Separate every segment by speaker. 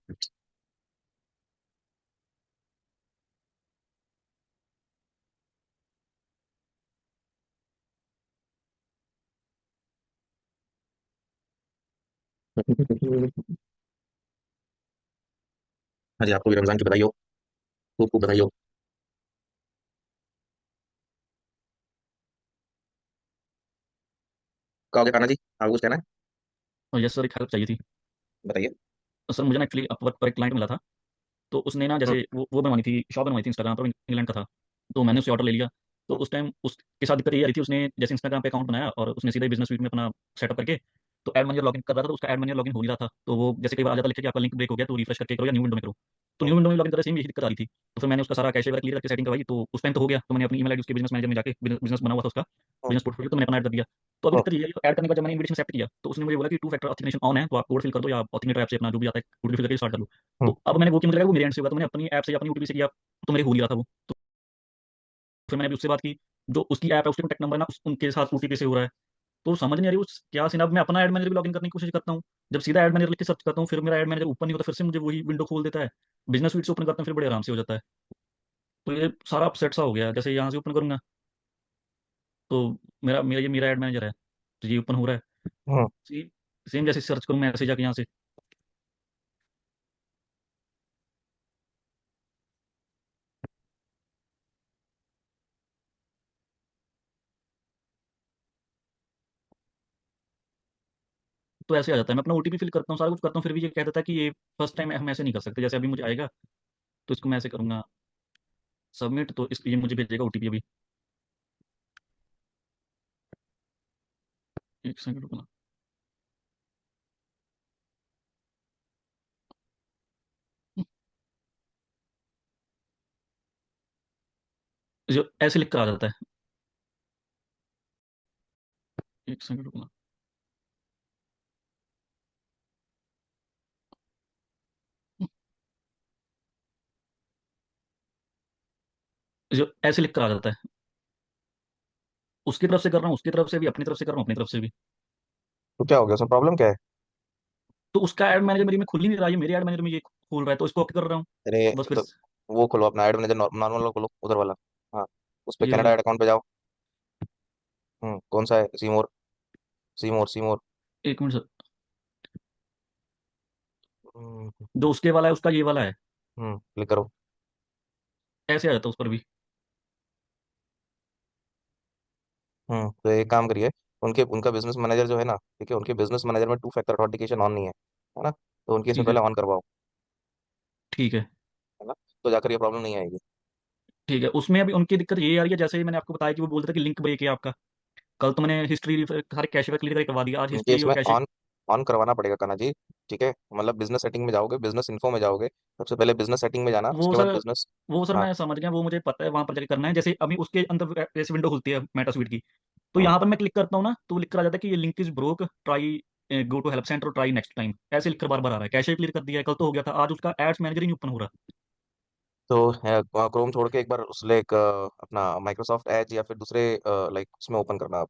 Speaker 1: हाँ जी, आपको भी रमजान की बधाई हो। खूब खूब बधाई हो। क्या हो गया खाना जी? आपको कुछ कहना है?
Speaker 2: और यस सर, एक हेल्प चाहिए थी।
Speaker 1: बताइए।
Speaker 2: तो सर मुझे ना एक्चुअली अपवर्क पर एक क्लाइंट मिला था। तो उसने ना
Speaker 1: हम्म।
Speaker 2: जैसे वो बनवानी थी, शॉप बनवाई थी इंस्टाग्राम पर, इंग्लैंड का था। तो मैंने उससे ऑर्डर ले लिया। तो
Speaker 1: हम्म।
Speaker 2: उस टाइम उसके साथ दिक्कत ये आ रही थी, उसने जैसे इंस्टाग्राम पे अकाउंट बनाया और उसने सीधे बिजनेस सुइट में अपना सेटअप करके तो एड मैनेजर लॉगिन कर रहा था। तो उसका एड मैनेजर लॉगिन हो नहीं रहा था। तो वो जैसे कई बार आ जाता लिखा कि आपका लिंक ब्रेक हो गया, तो रिफ्रेश करके करो या न्यू विंडो में करो। तो
Speaker 1: हम्म।
Speaker 2: न्यू विंडो में लॉगिन करते सेम यही दिक्कत आ रही थी। तो फिर मैंने उसका सारा कैशे वगैरह क्लियर करके सेटिंग करवाई। तो उस टाइम तो हो गया। तो मैंने अपनी ईमेल आईडी उसके बिजनेस मैनेजर में जाके, बिजनेस बना हुआ था उसका,
Speaker 1: हम्म।
Speaker 2: बिजनेस पोर्टफोलियो, तो मैंने अपना ऐड कर दिया। तो अभी
Speaker 1: हम्म।
Speaker 2: दिक्कत ये है, ऐड करने का जब मैंने इनविटेशन एक्सेप्ट किया तो उसने मुझे बोला कि टू फैक्टर ऑथेंटिकेशन ऑन है, तो आप कोड फिल कर दो या ऑथेंटिकेटर ऐप से अपना जो भी आता है कोड फिल करके स्टार्ट कर लो।
Speaker 1: हम्म।
Speaker 2: तो अब मैंने वो किया, मुझे लगा वो मेरे एंड से होगा, तो मैंने अपनी ऐप से या अपनी ओटीपी से किया। तो मेरे हो नहीं रहा था वो। तो फिर मैंने अभी उससे बात की। जो उसकी ऐप है, उसके कॉन्टैक्ट नंबर है ना, उनके साथ ओटीपी से हो रहा है। तो समझ नहीं आ रही उस क्या सीन। अब मैं अपना एड मैनेजर भी लॉगिन करने की कोशिश करता हूँ। जब सीधा एड मैनेजर लिख के सर्च करता हूँ, फिर मेरा एड मैनेजर ओपन नहीं होता, फिर से मुझे वही विंडो खोल देता है। बिजनेस सुइट से ओपन करता हूँ, फिर बड़े आराम से हो जाता है। तो ये सारा अपसेट सा हो गया है। जैसे यहाँ से ओपन करूंगा तो मेरा एड मैनेजर है, तो ये ओपन हो रहा है।
Speaker 1: हम्म।
Speaker 2: सेम सेम जैसे सर्च करूँ मैं ऐसे जाके यहाँ से। तो ऐसे आ जाता है। मैं अपना ओटीपी फिल करता हूँ, सारा कुछ करता हूँ, फिर भी ये कह देता है कि ये फर्स्ट टाइम हम ऐसे नहीं कर सकते। जैसे अभी मुझे आएगा तो इसको मैं ऐसे करूंगा सबमिट, तो ये मुझे भेजेगा ओटीपी अभी। एक सेकंड रुकना। जो ऐसे लिख कर आ जाता है। एक सेकंड रुकना। जो ऐसे लिख कर आ जाता है। उसकी तरफ से कर रहा हूँ, उसकी तरफ से भी, अपनी तरफ से कर रहा हूँ, अपनी तरफ से भी।
Speaker 1: तो क्या हो गया, उसमें प्रॉब्लम क्या है?
Speaker 2: तो उसका एड मैनेजर मेरी में खुल ही नहीं रहा, ये मेरे एड मैनेजर में ये खोल रहा है, तो इसको ओके कर रहा हूँ।
Speaker 1: अरे,
Speaker 2: बस फिर
Speaker 1: तो वो खोलो अपना एड मैनेजर, नॉर्मल वाला खोलो, उधर वाला। हाँ, उस पे
Speaker 2: ये
Speaker 1: कनाडा
Speaker 2: वाला।
Speaker 1: एड अकाउंट पे जाओ। कौन सा है? सीमोर। Seymour Seymour.
Speaker 2: एक मिनट सर।
Speaker 1: हम्म।
Speaker 2: जो उसके वाला है उसका ये वाला है।
Speaker 1: क्लिक करो।
Speaker 2: ऐसे आ जाता है उस पर भी।
Speaker 1: तो एक काम करिए। उनके उनका बिजनेस मैनेजर जो है ना, ठीक है, उनके बिजनेस मैनेजर में टू फैक्टर ऑथेंटिकेशन ऑन नहीं है ना? तो उनकी इसमें
Speaker 2: ठीक है।
Speaker 1: पहले ऑन करवाओ।
Speaker 2: ठीक है।
Speaker 1: है ना? तो जाकर ये प्रॉब्लम नहीं आएगी।
Speaker 2: ठीक है, उसमें अभी उनकी दिक्कत ये आ रही है, जैसे ही मैंने आपको बताया कि वो बोल रहा था कि लिंक ब्रेक है आपका। कल तो मैंने हिस्ट्री सारे कैशे पे क्लियर करवा दिया, आज
Speaker 1: इनके
Speaker 2: हिस्ट्री और
Speaker 1: इसमें
Speaker 2: कैशे।
Speaker 1: ऑन ऑन करवाना पड़ेगा कान्हा जी। ठीक है, मतलब बिजनेस सेटिंग में जाओगे, बिजनेस इन्फो में जाओगे। सबसे पहले बिजनेस सेटिंग में जाना,
Speaker 2: वो
Speaker 1: उसके
Speaker 2: सर
Speaker 1: बाद बिजनेस।
Speaker 2: वो सर
Speaker 1: हाँ।
Speaker 2: मैं समझ गया, वो मुझे पता है वहां पर जाके करना है। जैसे अभी उसके अंदर जैसे विंडो खुलती है मेटा स्वीट की, तो
Speaker 1: हम्म।
Speaker 2: यहाँ पर मैं क्लिक करता हूँ ना, तो वो लिख कर आ जाता है कि ये link is broke, try go to help centre, try next time, ऐसे लिखकर बार बार आ रहा है। कैशे क्लियर कर दिया है, कल तो हो गया था, आज उसका एड्स मैनेजर ही नहीं ओपन हो रहा।
Speaker 1: तो क्रोम छोड़ के एक बार उस लाइक अपना माइक्रोसॉफ्ट एज या फिर दूसरे लाइक उसमें ओपन करना आप।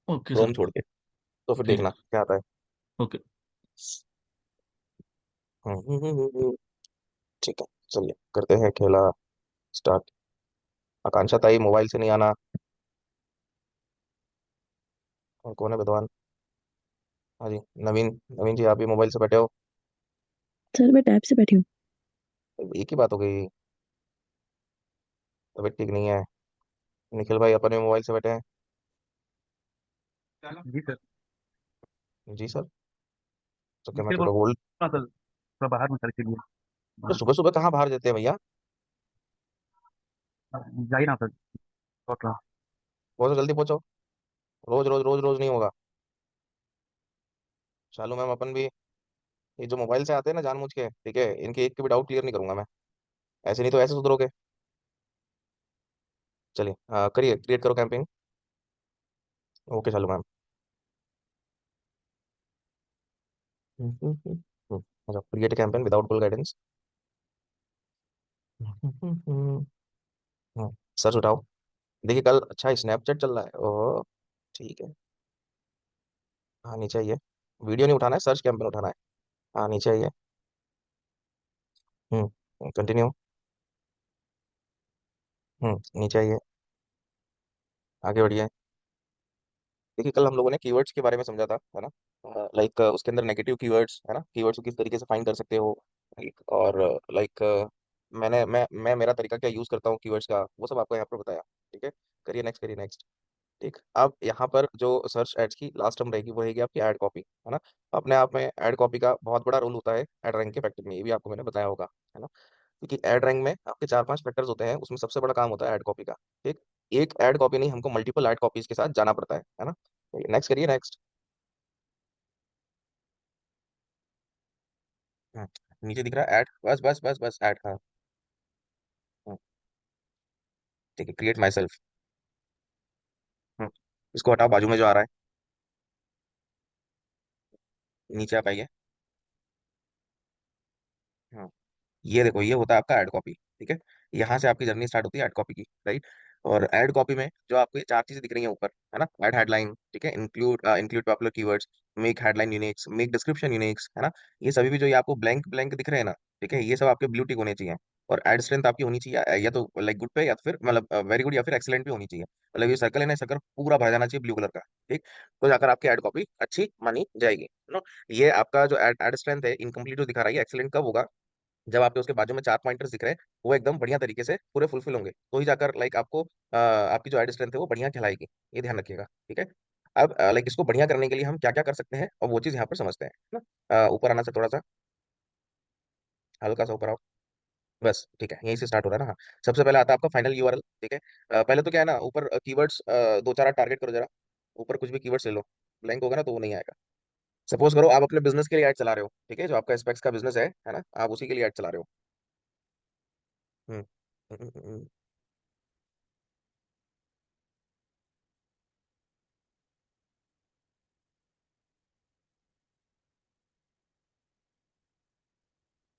Speaker 2: Okay
Speaker 1: Chrome
Speaker 2: sir.
Speaker 1: छोड़ के। तो फिर
Speaker 2: ठीक है।
Speaker 1: देखना क्या आता है।
Speaker 2: ओके।
Speaker 1: ठीक है, चलिए करते हैं खेला स्टार्ट। आकांक्षा ताई मोबाइल से नहीं आना। और कौन है विद्वान? हाँ जी। नवीन, नवीन जी आप भी मोबाइल से बैठे हो?
Speaker 3: सर मैं टैब से बैठी हूँ।
Speaker 1: एक ही बात हो गई। तबीयत ठीक नहीं है। निखिल भाई अपन भी मोबाइल से बैठे हैं।
Speaker 4: जी सर।
Speaker 1: जी सर। तो क्या मैं
Speaker 4: मुझे
Speaker 1: थोड़ा
Speaker 4: बोल।
Speaker 1: बोल।
Speaker 4: हाँ सर, थोड़ा बाहर में सर के लिए।
Speaker 1: तो सुबह सुबह कहाँ बाहर जाते हैं भैया?
Speaker 4: जाइए ना सर। लौट रहा हूँ।
Speaker 1: बहुत जल्दी पहुंचो। रोज रोज रोज रोज नहीं होगा। शालू मैम अपन भी, ये जो मोबाइल से आते हैं ना जानबूझ के, ठीक है, इनके एक के भी डाउट क्लियर नहीं करूंगा मैं। ऐसे नहीं तो ऐसे सुधरोगे। चलिए करिए, क्रिएट करो कैंपेन। ओके शालू मैम। अच्छा, create campaign without full guidance. Search उठाओ। देखिए कल अच्छा स्नैपचैट चल रहा है, ओह। ठीक है। हाँ नीचे आइए। वीडियो नहीं उठाना है, सर्च कैंपेन उठाना है। हाँ नीचे आइए। कंटिन्यू। नीचे आइए, आगे बढ़िए। देखिए कल हम लोगों ने कीवर्ड्स के बारे में समझा था, है ना। लाइक उसके अंदर नेगेटिव कीवर्ड्स, है ना, कीवर्ड्स को किस तरीके से फाइंड कर सकते हो। और लाइक मैं मेरा तरीका क्या यूज करता हूँ कीवर्ड्स का, वो सब आपको यहाँ पर बताया। ठीक है, करिए नेक्स्ट, करिए नेक्स्ट। ठीक, अब यहाँ पर जो सर्च एड्स की लास्ट टर्म रहेगी वो रहेगी आपकी ऐड कॉपी, है ना। अपने आप में ऐड कॉपी का बहुत बड़ा रोल होता है ऐड रैंक के फैक्टर में, ये भी आपको मैंने बताया होगा, है ना। क्योंकि ऐड रैंक में आपके चार पांच फैक्टर्स होते हैं, उसमें सबसे बड़ा काम होता है ऐड कॉपी का। ठीक, एक ऐड कॉपी नहीं, हमको मल्टीपल ऐड कॉपीज के साथ जाना पड़ता है ना। नेक्स्ट करिए नेक्स्ट। नीचे दिख रहा है ऐड, बस बस बस बस ऐड, हाँ। हम्म, ठीक है, क्रिएट माई सेल्फ। इसको हटाओ, बाजू में जो आ रहा है, नीचे आप आइए। हाँ, ये देखो, ये होता है आपका ऐड कॉपी। ठीक है, यहाँ से आपकी जर्नी स्टार्ट होती है ऐड कॉपी की, राइट। और ऐड कॉपी में जो आपको ये चार चीजें दिख रही हैं ऊपर, है ना, ऐड हेडलाइन, ठीक है, include popular keywords, make headline Unix, make description Unix, है ना। ये सभी भी जो ये आपको ब्लैंक ब्लैंक दिख रहे हैं ना, ठीक है, ये सब आपके ब्लू टिक होने चाहिए। और एड स्ट्रेंथ आपकी होनी चाहिए या तो लाइक गुड पे, या तो फिर मतलब वेरी गुड, या फिर एक्सीलेंट भी होनी चाहिए। मतलब ये सर्कल है ना, सर्कल पूरा भर जाना चाहिए ब्लू कलर का। ठीक, तो जाकर आपकी एड कॉपी अच्छी मानी जाएगी, नो। ये आपका जो एड स्ट्रेंथ है इनकम्प्लीट जो दिखा रहा है, एक्सीलेंट कब होगा, जब आपके उसके बाजू में चार पॉइंटर्स दिख रहे हैं, वो एकदम बढ़िया तरीके से पूरे फुलफिल होंगे, तो ही जाकर लाइक आपको आपकी जो एड स्ट्रेंथ है वो बढ़िया कहलाएगी। ये ध्यान रखिएगा, ठीक है। अब लाइक इसको बढ़िया करने के लिए हम क्या क्या कर सकते हैं, और वो चीज यहाँ पर समझते हैं, है ना। ऊपर आना, से थोड़ा सा हल्का सा ऊपर आओ, बस ठीक है, यहीं से स्टार्ट हो रहा है ना। हाँ, सबसे पहले आता है आपका फाइनल यूआरएल। ठीक है, पहले तो क्या है ना, ऊपर कीवर्ड्स दो चार टारगेट करो जरा। ऊपर कुछ भी कीवर्ड्स ले लो, ब्लैंक होगा ना तो वो नहीं आएगा। सपोज करो आप अपने बिजनेस के लिए ऐड चला रहे हो, ठीक है, जो आपका स्पेक्स का बिजनेस है ना, आप उसी के लिए ऐड चला रहे हो। हम्म हम्म, हम्म, हम्म,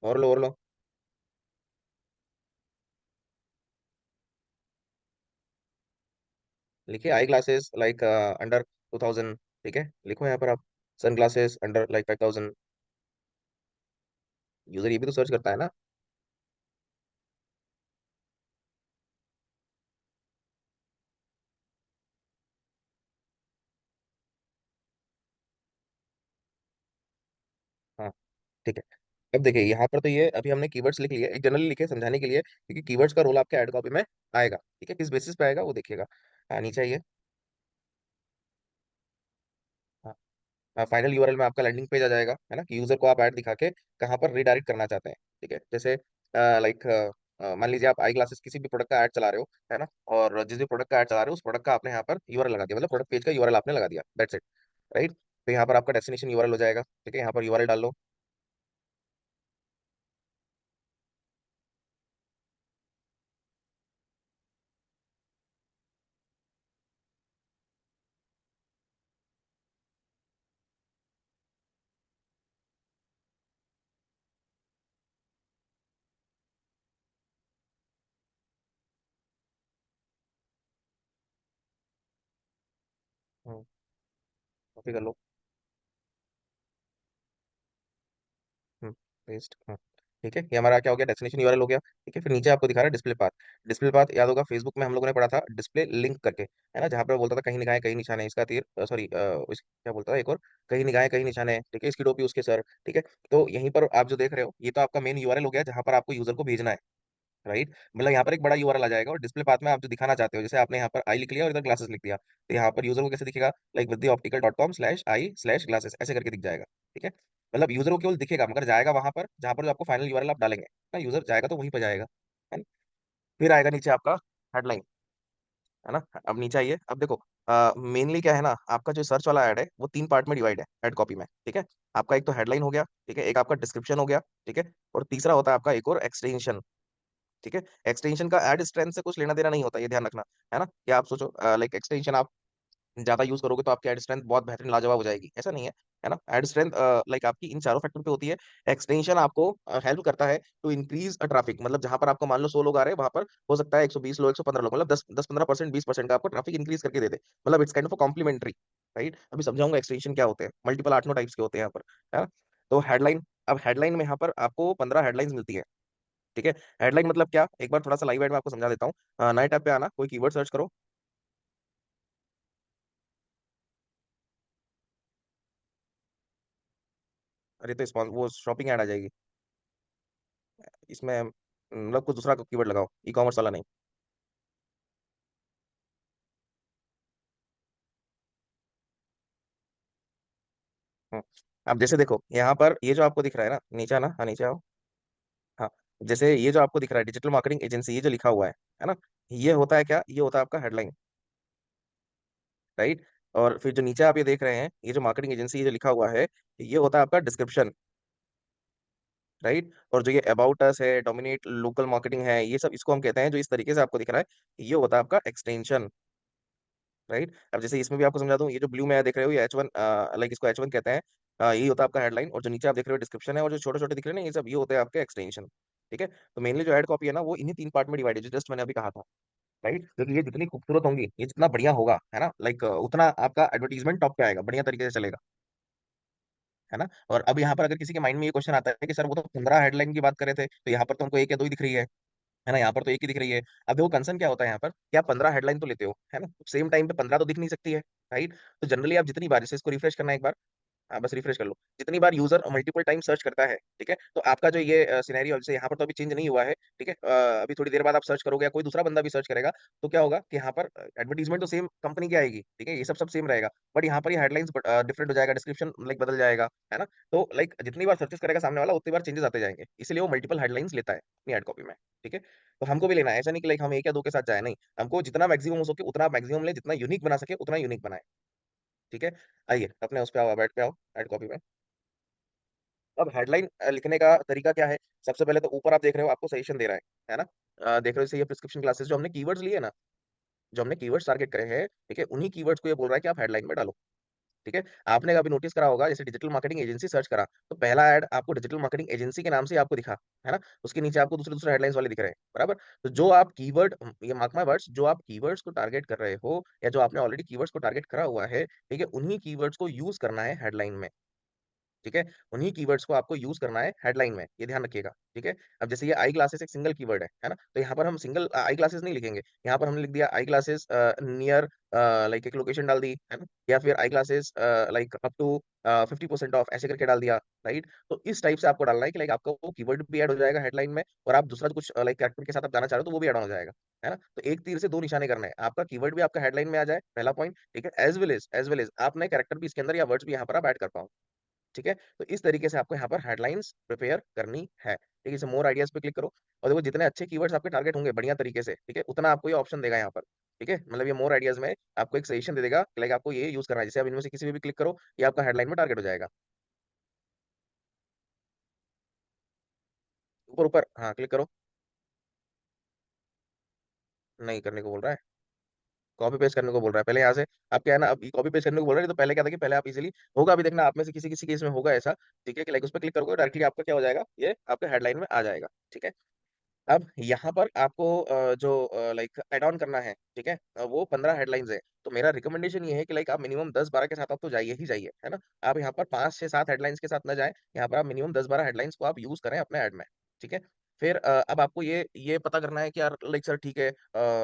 Speaker 1: और लो और लो। लिखिए आई ग्लासेस लाइक अंडर 2000। ठीक है, लिखो यहाँ पर आप sunglasses under like 5000। User ये भी तो सर्च करता है ना। हाँ, ठीक है। अब देखिए यहाँ पर तो ये अभी हमने कीवर्ड्स लिख लिए, एक जनरली लिखे समझाने के लिए, क्योंकि कीवर्ड्स का रोल आपके ऐड कॉपी में आएगा। ठीक है, किस बेसिस पे आएगा वो देखिएगा। हाँ, नीचे आइए। हाँ, फाइनल यूआरएल में आपका लैंडिंग पेज आ जाएगा, है ना, कि यूजर को आप ऐड दिखा के कहाँ पर रिडायरेक्ट करना चाहते हैं। ठीक है, जैसे लाइक मान लीजिए आप आई ग्लासेस किसी भी प्रोडक्ट का ऐड चला रहे हो, है ना। और जिस भी प्रोडक्ट का ऐड चला रहे हो उस प्रोडक्ट का आपने यहाँ पर यूआरएल लगा दिया, मतलब प्रोडक्ट पेज का यूआरएल आपने लगा दिया, दैट्स इट, राइट। तो यहाँ पर आपका डेस्टिनेशन यूआरएल हो जाएगा। ठीक है, यहाँ पर यूआरएल डाल लो। कॉपी कर लो। हम्म पेस्ट, ठीक है, ये हमारा क्या हो गया, डेस्टिनेशन यूआरएल हो गया। ठीक है, फिर नीचे आपको दिखा रहा है डिस्प्ले पाथ। डिस्प्ले पाथ याद होगा, फेसबुक में हम लोगों ने पढ़ा था डिस्प्ले लिंक करके, है ना, जहाँ पर बोलता था कहीं निगाहें कहीं निशाने इसका तीर, सॉरी क्या बोलता था एक और, कहीं निगाहें कहीं निशाने, ठीक है, इसकी टोपी उसके सर। ठीक है, तो यहीं पर आप जो देख रहे हो ये तो आपका मेन यूआरएल हो गया, जहाँ पर आपको यूजर को भेजना है, राइट। मतलब यहाँ पर एक बड़ा यूआरएल आ जाएगा, और डिस्प्ले पाथ में आप जो दिखाना चाहते हो, जैसे आपने यहाँ पर आई लिख लिया और इधर ग्लासेस लिख दिया, तो यहाँ पर यूजर को कैसे दिखेगा, लाइक विद्याऑप्टिकल.com/आई स्लैश ग्लासेस ऐसे करके दिख जाएगा। ठीक है, मतलब यूजर को केवल दिखेगा, मगर जाएगा वहां पर जहाँ पर जो आपको फाइनल यूआरएल आप डालेंगे ना, यूजर जाएगा तो वहीं पर जाएगा, है ना? फिर आएगा नीचे आपका हेडलाइन, है ना। अब नीचे आइए, अब देखो मेनली क्या है ना, आपका जो सर्च वाला ऐड है वो तीन पार्ट में डिवाइड है ऐड कॉपी में। ठीक है, आपका एक तो हेडलाइन हो गया, ठीक है, एक आपका डिस्क्रिप्शन हो गया, ठीक है, और तीसरा होता है आपका एक और एक्सटेंशन। ठीक है, एक्सटेंशन का ऐड स्ट्रेंथ से कुछ लेना देना नहीं होता, ये ध्यान रखना, है ना। कि आप सोचो लाइक एक्सटेंशन आप ज्यादा यूज करोगे तो आपकी एड स्ट्रेंथ बहुत बेहतरीन लाजवाब हो जाएगी, ऐसा नहीं है ना। एड स्ट्रेंथ लाइक आपकी इन चारों फैक्टर पे होती है। एक्सटेंशन आपको हेल्प करता है टू इंक्रीज अ ट्रैफिक, मतलब जहां पर आपको मान लो 100 लोग आ रहे हैं, वहां पर हो सकता है 120 लोग, 115 लोग, मतलब 10-15%, 20% का आपको ट्रैफिक इंक्रीज करके दे दे। मतलब it's kind of complimentary, right. अभी समझाऊंगा एक्सटेंशन क्या होते हैं, मल्टीपल 8-9 टाइप्स के होते हैं यहाँ पर, है ना। तो हेडलाइन, अब हेडलाइन में यहाँ पर आपको 15 हेडलाइंस मिलती है। ठीक है। हेडलाइन मतलब क्या, एक बार थोड़ा सा लाइव एड में आपको समझा देता हूँ। नए टैब पे आना, कोई कीवर्ड सर्च करो। अरे तो वो शॉपिंग ऐड आ जाएगी इसमें, मतलब कुछ दूसरा कीवर्ड लगाओ, ई कॉमर्स वाला नहीं। हम्म। अब जैसे देखो यहाँ पर ये जो आपको दिख रहा है ना नीचे, आना, हाँ नीचे आओ। हाँ, जैसे ये जो आपको दिख रहा है डिजिटल मार्केटिंग एजेंसी, ये जो लिखा हुआ है ना, ये होता है क्या, ये होता है आपका हेडलाइन, राइट। और फिर जो नीचे आप ये देख रहे हैं, ये जो मार्केटिंग एजेंसी ये जो लिखा हुआ है, ये होता है आपका डिस्क्रिप्शन, राइट। और जो ये अबाउट अस है, डोमिनेट लोकल मार्केटिंग है, ये सब इसको हम कहते हैं, जो इस तरीके से आपको दिख रहा है, ये होता है आपका एक्सटेंशन, राइट। अब जैसे इसमें भी आपको समझा दूं, ये जो ब्लू में देख रहे हो ये H1, लाइक इसको H1 कहते हैं। यही होता है आपका हेडलाइन, और जो नीचे आप देख रहे हो डिस्क्रिप्शन है, और जो छोटे छोटे दिख रहे हैं ना, ये सब ये होते हैं आपके एक्सटेंशन। ठीक है। तो मेनली जो एड कॉपी है ना, वो इन्हीं तीन पार्ट में डिवाइड है, जो जस्ट मैंने अभी कहा था, राइट। क्योंकि ये जितनी खूबसूरत होंगी, ये जितना बढ़िया होगा, है ना, लाइक उतना आपका एडवर्टीजमेंट टॉप पे आएगा, बढ़िया तरीके से चलेगा, है ना। और अब यहाँ पर अगर किसी के माइंड में ये क्वेश्चन आता है कि सर वो तो 15 हेडलाइन की बात कर रहे थे, तो यहाँ पर तो हमको एक या दो ही दिख रही है ना, यहाँ पर तो एक ही दिख रही है। अब देखो कंसर्न क्या होता है यहाँ पर, कि आप 15 हेडलाइन तो लेते हो, है ना, सेम टाइम पे 15 तो दिख नहीं सकती है, राइट। तो जनरली आप जितनी बार, जैसे इसको रिफ्रेश करना है एक बार, हाँ बस रिफ्रेश कर लो, जितनी बार यूजर मल्टीपल टाइम सर्च करता है, ठीक है, तो आपका जो ये सिनेरियो, जैसे यहाँ पर तो अभी चेंज नहीं हुआ है, ठीक है, अभी थोड़ी देर बाद आप सर्च करोगे या कोई दूसरा बंदा भी सर्च करेगा, तो क्या होगा कि यहाँ पर एडवर्टीजमेंट तो सेम कंपनी की आएगी, ठीक है, ये सब सब सेम रहेगा, बट यहाँ पर ये हेडलाइंस डिफरेंट हो जाएगा, डिस्क्रिप्शन लाइक बदल जाएगा, है ना। तो लाइक जितनी बार सर्चेस करेगा सामने वाला, उतनी बार चेंजेस आते जाएंगे, इसलिए वो मल्टीपल हेडलाइंस लेता है अपनी एड कॉपी में, ठीक है। तो हमको भी लेना है, ऐसा नहीं कि लाइक हम एक या दो के साथ जाए, नहीं, हमको जितना मैक्सिमम हो सके उतना मैक्सिमम ले, जितना यूनिक बना सके उतना यूनिक बनाए, ठीक है। आइए अपने उस पे आओ, बैठ पे आओ, एड कॉपी में। अब हेडलाइन लिखने का तरीका क्या है, सबसे पहले तो ऊपर आप देख रहे हो आपको सजेशन दे रहा है ना। देख रहे हो, जैसे ये प्रिस्क्रिप्शन क्लासेस जो हमने कीवर्ड्स लिए ना, जो हमने कीवर्ड्स टारगेट करे हैं, ठीक है, उन्हीं कीवर्ड्स को ये बोल रहा है कि आप हेडलाइन में डालो, ठीक है। आपने कभी नोटिस करा होगा, जैसे डिजिटल मार्केटिंग एजेंसी सर्च करा, तो पहला ऐड आपको डिजिटल मार्केटिंग एजेंसी के नाम से आपको दिखा, है ना, उसके नीचे आपको दूसरे दूसरे हेडलाइंस वाले दिख रहे हैं, बराबर। तो जो आप कीवर्ड, ये मार्क माय वर्ड्स, जो आप कीवर्ड्स को टारगेट कर रहे हो, या जो आपने ऑलरेडी कीवर्ड्स को टारगेट करा हुआ है, ठीक है, उन्हीं कीवर्ड्स को यूज करना है हेडलाइन में, ठीक है। उन्हीं कीवर्ड्स को आपको यूज करना है हेडलाइन में, ये ध्यान रखिएगा, ठीक है। अब जैसे ये आई ग्लासेस एक सिंगल कीवर्ड है ना, तो यहाँ पर हम सिंगल आई ग्लासेस नहीं लिखेंगे, यहाँ पर हमने लिख दिया आई ग्लासेस नियर, लाइक एक लोकेशन डाल दी, है ना, या फिर eyeglasses like up to 50% off, ऐसे करके डाल दिया, राइट। तो इस टाइप से आपको डालना है कि लाइक आपका वो कीवर्ड भी ऐड हो जाएगा हेडलाइन में, और आप दूसरा कुछ लाइक कैरेक्टर के साथ आप जाना चाह रहे हो तो वो भी ऐड हो जाएगा, है ना। तो एक तीर से दो निशाने करना है, आपका कीवर्ड भी आपका हेडलाइन में आ जाए, पहला पॉइंट, ठीक है, एज वेल एज आप नए कैरेक्टर भी इसके अंदर या वर्ड्स भी यहाँ पर आप ऐड कर पाओ, ठीक है। तो इस तरीके से आपको यहाँ पर हेडलाइंस प्रिपेयर करनी है, ठीक है। इसे मोर आइडियाज पे क्लिक करो, और देखो जितने अच्छे कीवर्ड्स आपके टारगेट होंगे बढ़िया तरीके से, ठीक है, उतना आपको ये ऑप्शन देगा यहाँ पर, ठीक है। मतलब ये मोर आइडियाज में आपको एक सजेशन दे देगा, लाइक आपको ये यूज करना है, जैसे आप इनमें से किसी भी क्लिक करो, ये आपका हेडलाइन में टारगेट हो जाएगा। ऊपर ऊपर, हाँ क्लिक करो, नहीं करने को बोल रहा है, कॉपी पेस्ट करने को बोल रहा है, पहले यहाँ से आप क्या है ना, अब कॉपी पेस्ट करने को बोल रहा है, तो पहले क्या था कि पहले आप इजीली होगा, अभी देखना आप में से किसी किसी केस में होगा ऐसा, ठीक है, कि लाइक उस पर क्लिक करोगे डायरेक्टली आपका क्या हो जाएगा, ये आपके हेडलाइन में आ जाएगा, ठीक है। अब यहाँ पर आपको जो लाइक एड ऑन करना है, ठीक है, वो 15 हेडलाइंस है, तो मेरा रिकमेंडेशन ये है कि लाइक आप मिनिमम 10-12 के साथ आप तो जाइए ही जाइए, है ना। आप यहाँ पर 5 से 7 हेडलाइंस के साथ ना जाए, यहाँ पर आप मिनिमम 10-12 हेडलाइंस को आप यूज करें अपने ऐड में, ठीक है। फिर अब आपको ये पता करना है कि यार लाइक सर ठीक है,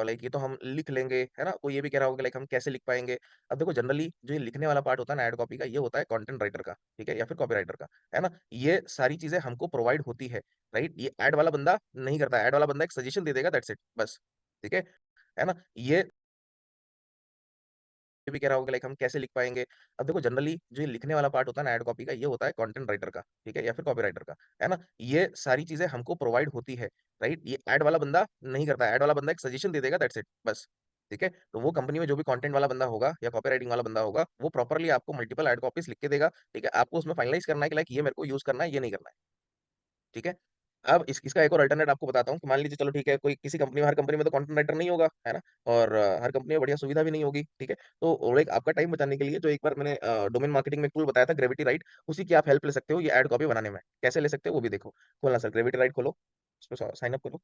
Speaker 1: लाइक ये तो हम लिख लेंगे, है ना, कोई ये भी कह रहा होगा लाइक हम कैसे लिख पाएंगे। अब देखो जनरली जो ये लिखने वाला पार्ट होता है ना एड कॉपी का, ये होता है कंटेंट राइटर का, ठीक है, या फिर कॉपी राइटर का, है ना। ये सारी चीजें हमको प्रोवाइड होती है, राइट। ये ऐड वाला बंदा नहीं करता, ऐड वाला बंदा एक सजेशन दे देगा, दैट्स इट, बस, ठीक है ना। ये भी कह रहा होगा लाइक हम कैसे लिख पाएंगे। अब देखो जनरली जो ये लिखने वाला पार्ट होता है ना एड कॉपी का, ये होता है कंटेंट राइटर का, ठीक है, या फिर कॉपी राइटर का, है ना। ये सारी चीजें हमको प्रोवाइड होती है, राइट। ये ऐड वाला बंदा नहीं करता, ऐड वाला बंदा एक सजेशन दे देगा, दैट्स इट, बस, ठीक है। तो वो कंपनी में जो भी कंटेंट वाला बंदा होगा या कॉपी राइटिंग वाला बंदा होगा, वो प्रॉपरली आपको मल्टीपल एड कॉपीज लिख के देगा, ठीक है। आपको उसमें फाइनलाइज करना है कि लाइक ये मेरे को यूज करना है, ये नहीं करना है, ठीक है। अब इसका एक और अल्टरनेट आपको बताता हूँ, कि मान लीजिए चलो ठीक है, कोई किसी कंपनी में, हर कंपनी में तो कंटेंट राइटर नहीं होगा, है ना, और हर कंपनी में बढ़िया सुविधा भी नहीं होगी, ठीक है। तो और एक आपका टाइम बचाने के लिए जो एक बार मैंने डोमेन मार्केटिंग में टूल बताया था, ग्रेविटी राइट, उसी की आप हेल्प ले सकते हो ये एड कॉपी बनाने में। कैसे ले सकते हो वो भी देखो, खोलना सर, ग्रेविटी राइट खोलो, उसमें साइन अप करो।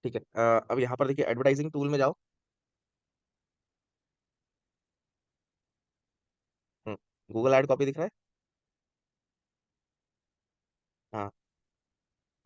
Speaker 1: ठीक है। अब यहाँ पर देखिए एडवर्टाइजिंग टूल में जाओ। गूगल ऐड कॉपी दिख रहा है। हाँ।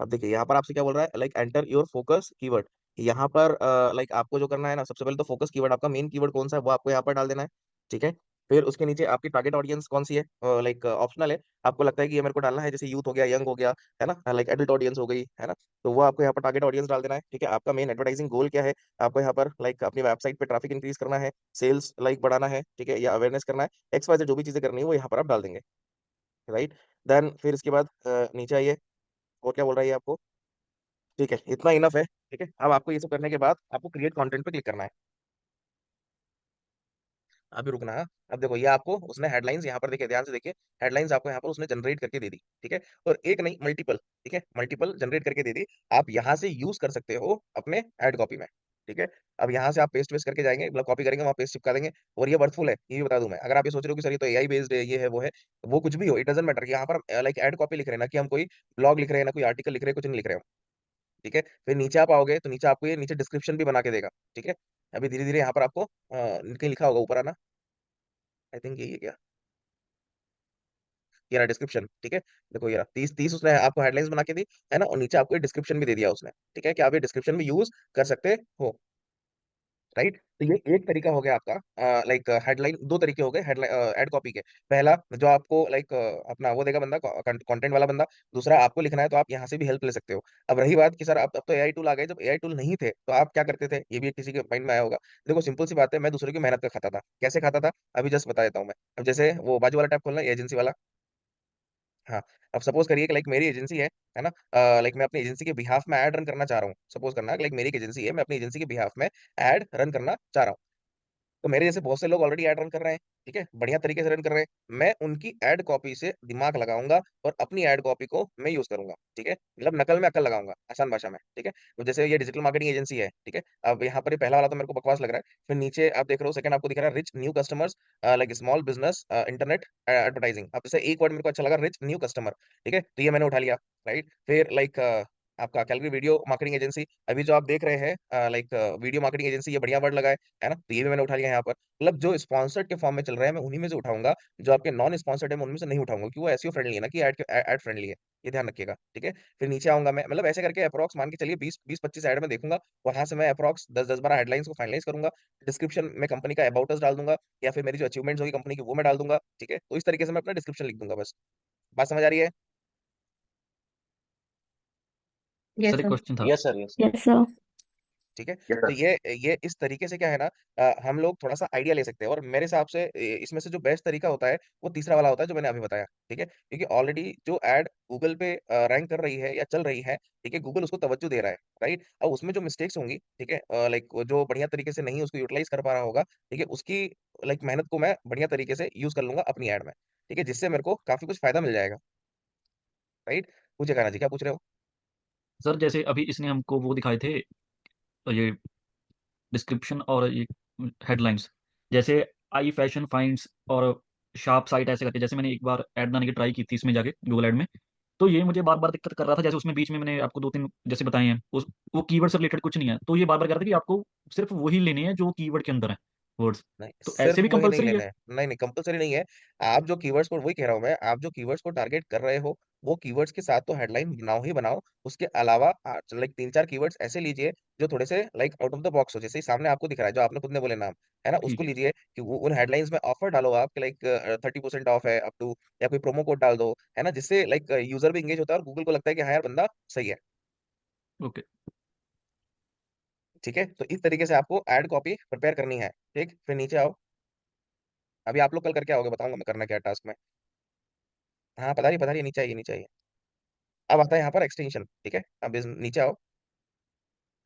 Speaker 1: अब देखिए यहाँ पर आपसे क्या बोल रहा है, like enter your focus keyword. यहाँ पर लाइक आपको जो करना है ना, सबसे पहले तो फोकस कीवर्ड, आपका मेन कीवर्ड कौन सा है वो आपको यहाँ पर डाल देना है। ठीक है। फिर उसके नीचे आपकी टारगेट ऑडियंस कौन सी है, लाइक ऑप्शनल है। आपको लगता है कि ये मेरे को डालना है, जैसे यूथ हो गया, यंग हो गया, है ना, लाइक एडल्ट ऑडियंस हो गई, है ना, तो वो आपको यहाँ पर टारगेट ऑडियंस डाल देना है। ठीक है। आपका मेन एडवर्टाइजिंग गोल क्या है, आपको यहाँ पर लाइक अपनी वेबसाइट पे ट्रैफिक इंक्रीज करना है, सेल्स लाइक बढ़ाना है, ठीक है, या अवेयरनेस करना है, एक्स वाई जेड जो भी चीजें करनी है वो यहाँ पर आप डाल देंगे। राइट। देन फिर इसके बाद नीचे आइए, और क्या बोल रहा है ये आपको। ठीक है, इतना इनफ है। ठीक है। अब आपको ये सब करने के बाद आपको क्रिएट कंटेंट पे क्लिक करना है। अभी रुकना है। अब देखो ये आपको उसने हेडलाइंस यहाँ पर देखिए, ध्यान से देखिए, हेडलाइंस आपको यहाँ पर उसने जनरेट करके दे दी। ठीक है। और एक नहीं, मल्टीपल। ठीक है, मल्टीपल जनरेट करके दे दी। आप यहाँ से यूज कर सकते हो अपने एड कॉपी में। ठीक है। अब यहाँ से आप पेस्ट वेस्ट करके जाएंगे, मतलब कॉपी करेंगे, वहाँ पेस्ट चिपका देंगे। और ये वर्थफुल है, ये भी बता दूं मैं। अगर आप ये सोच रहे हो कि सर ये तो एआई बेस्ड है, ये है वो है, वो कुछ भी हो, इट डजंट मैटर। यहाँ पर लाइक एड कॉपी लिख रहे हैं ना, कि हम कोई ब्लॉग लिख रहे हैं ना, कोई आर्टिकल लिख रहे हैं, कुछ नहीं लिख रहे हैं। ठीक है। फिर नीचे आप आओगे तो नीचे आपको ये नीचे डिस्क्रिप्शन भी बना के देगा। ठीक है। अभी धीरे धीरे यहाँ पर आपको कहीं लिखा होगा ऊपर आना, आई थिंक यही है क्या, ये रहा डिस्क्रिप्शन। ठीक है। देखो ये रहा 30 30 उसने आपको हेडलाइंस बना के दी, है ना, और नीचे आपको डिस्क्रिप्शन भी दे दिया उसने। ठीक है, कि आप ये डिस्क्रिप्शन भी यूज कर सकते हो। राइट। तो ये एक तरीका हो गया आपका, लाइक हेडलाइन। दो तरीके हो गए हेडलाइन एड कॉपी के। पहला जो आपको लाइक अपना वो देगा बंदा, कंटेंट वाला बंदा। दूसरा आपको लिखना है तो आप यहाँ से भी हेल्प ले सकते हो। अब रही बात कि सर अब तो एआई टूल आ गए, जब एआई टूल नहीं थे तो आप क्या करते थे, ये भी किसी के माइंड में आया होगा। देखो सिंपल सी बात है, मैं दूसरे की मेहनत का खाता था। कैसे खाता था, अभी जस्ट बता देता हूँ मैं। अब जैसे वो बाजू वाला टैब खोलना, एजेंसी वाला। हाँ। अब सपोज करिए कि लाइक मेरी एजेंसी है ना, लाइक मैं अपनी एजेंसी के बिहाफ में ऐड रन करना चाह रहा हूँ। सपोज करना लाइक मेरी एक एजेंसी है, मैं अपनी एजेंसी के बिहाफ में ऐड रन करना चाह रहा हूँ। तो मेरे जैसे बहुत से लोग ऑलरेडी ऐड रन कर रहे हैं। ठीक है, बढ़िया तरीके से रन कर रहे हैं। मैं उनकी ऐड कॉपी से दिमाग लगाऊंगा और अपनी ऐड कॉपी को मैं यूज करूंगा। ठीक है, मतलब नकल में अकल लगाऊंगा, आसान भाषा में। ठीक है। तो जैसे ये डिजिटल मार्केटिंग एजेंसी है। ठीक है। अब यहाँ पर ये पहला वाला तो मेरे को बकवास लग रहा है। फिर नीचे आप देख रहे हो, सेकंड आपको दिख रहा है rich new customers, like small business internet advertising. अब जैसे एक वर्ड मेरे को अच्छा लगा, रिच न्यू कस्टमर। ठीक है, तो ये मैंने उठा लिया। राइट। फिर लाइक आपका कैलगरी वीडियो मार्केटिंग एजेंसी, अभी जो आप देख रहे हैं लाइक वीडियो मार्केटिंग एजेंसी, ये बढ़िया वर्ड लगा है ना, तो ये भी मैंने उठा लिया यहाँ पर। मतलब जो स्पॉन्सर्ड के फॉर्म में चल रहा है मैं उन्हीं में से उठाऊंगा। जो आपके नॉन स्पॉन्सर्ड है मैं उनमें से नहीं उठाऊंगा, क्योंकि वो एसईओ फ्रेंडली है ना, कि एड फ्रेंडली है। ये ध्यान रखिएगा। ठीक है। फिर नीचे आऊंगा मैं, मतलब ऐसे करके अप्रॉक्स मान के चलिए 20 20 25 ऐड में देखूंगा। वहां से मैं अप्रॉक्स 10 10 12 हेडलाइंस को फाइनलाइज करूंगा। डिस्क्रिप्शन में कंपनी का अबाउट अस डाल दूंगा, या फिर मेरी जो अचीवमेंट्स होगी कंपनी की वो मैं डाल दूंगा। ठीक है, तो इस तरीके से मैं अपना डिस्क्रिप्शन लिख दूंगा बस। बात समझ आ रही है।
Speaker 3: यस
Speaker 2: सर एक
Speaker 3: सर।
Speaker 2: क्वेश्चन था।
Speaker 1: Yes sir, yes.
Speaker 3: Yes sir.
Speaker 1: ठीक है।
Speaker 4: यस
Speaker 1: तो
Speaker 4: सर।
Speaker 1: ये इस तरीके से क्या है ना, हम लोग थोड़ा सा आइडिया ले सकते हैं। और मेरे हिसाब से इसमें से जो बेस्ट तरीका होता है वो तीसरा वाला होता है जो मैंने अभी बताया। ठीक है, क्योंकि ऑलरेडी जो एड गूगल पे रैंक कर रही है या चल रही है, ठीक है, गूगल उसको तवज्जो दे रहा है। राइट। अब उसमें जो मिस्टेक्स होंगी, ठीक है, लाइक जो बढ़िया तरीके से नहीं उसको यूटिलाइज कर पा रहा होगा, ठीक है, उसकी लाइक मेहनत को मैं बढ़िया तरीके से यूज कर लूंगा अपनी एड में। ठीक है, जिससे मेरे को काफी कुछ फायदा मिल जाएगा। राइट। पूछे काना जी, क्या पूछ रहे हो।
Speaker 2: सर जैसे अभी इसने हमको वो दिखाए थे, ये डिस्क्रिप्शन और ये हेडलाइंस, जैसे आई फैशन फाइंड्स और शार्प साइट ऐसे करके, जैसे मैंने एक बार ऐड बनाने की ट्राई की थी इसमें जाके गूगल ऐड में, तो ये मुझे बार बार दिक्कत कर रहा था। जैसे उसमें बीच में मैंने आपको दो तीन जैसे बताए हैं, उस वो कीवर्ड से रिलेटेड कुछ नहीं है, तो ये बार बार कह रहा था कि आपको सिर्फ वही लेने हैं जो कीवर्ड के अंदर है, वर्ड्स।
Speaker 1: नहीं,
Speaker 2: तो
Speaker 1: सिर्फ
Speaker 2: ऐसे भी
Speaker 1: वही नहीं
Speaker 2: कंपलसरी है?
Speaker 1: लेना है। नहीं नहीं, कंपलसरी नहीं है। आप जो कीवर्ड्स को, वही कह रहा हूं मैं, आप जो कीवर्ड्स को टारगेट कर रहे हो वो कीवर्ड्स के साथ तो हेडलाइन बनाओ ही बनाओ। उसके अलावा लाइक 3 4 कीवर्ड्स ऐसे लीजिए जो थोड़े से like out of the box हो, जैसे ही सामने आपको दिख रहा है जो आपने खुद ने बोले नाम, है ना, उसको
Speaker 2: ठीक है।
Speaker 1: लीजिए। कि वो उन हेडलाइंस में ऑफर डालो आप, लाइक 30% ऑफ है अप टू, या कोई प्रोमो कोड डाल दो, है ना, जिससे लाइक यूजर भी इंगेज होता है और गूगल को लगता है कि हाँ यार बंदा सही है।
Speaker 2: ओके।
Speaker 1: ठीक है, तो इस तरीके से आपको एड कॉपी प्रिपेयर करनी है। ठीक, फिर नीचे आओ। अभी आप लोग कल करके आओगे, बताऊंगा मैं करना क्या टास्क में। हाँ, पता रही, नीचे आइए, नीचे आइए। अब आता है यहाँ पर एक्सटेंशन। ठीक है, अब नीचे आओ।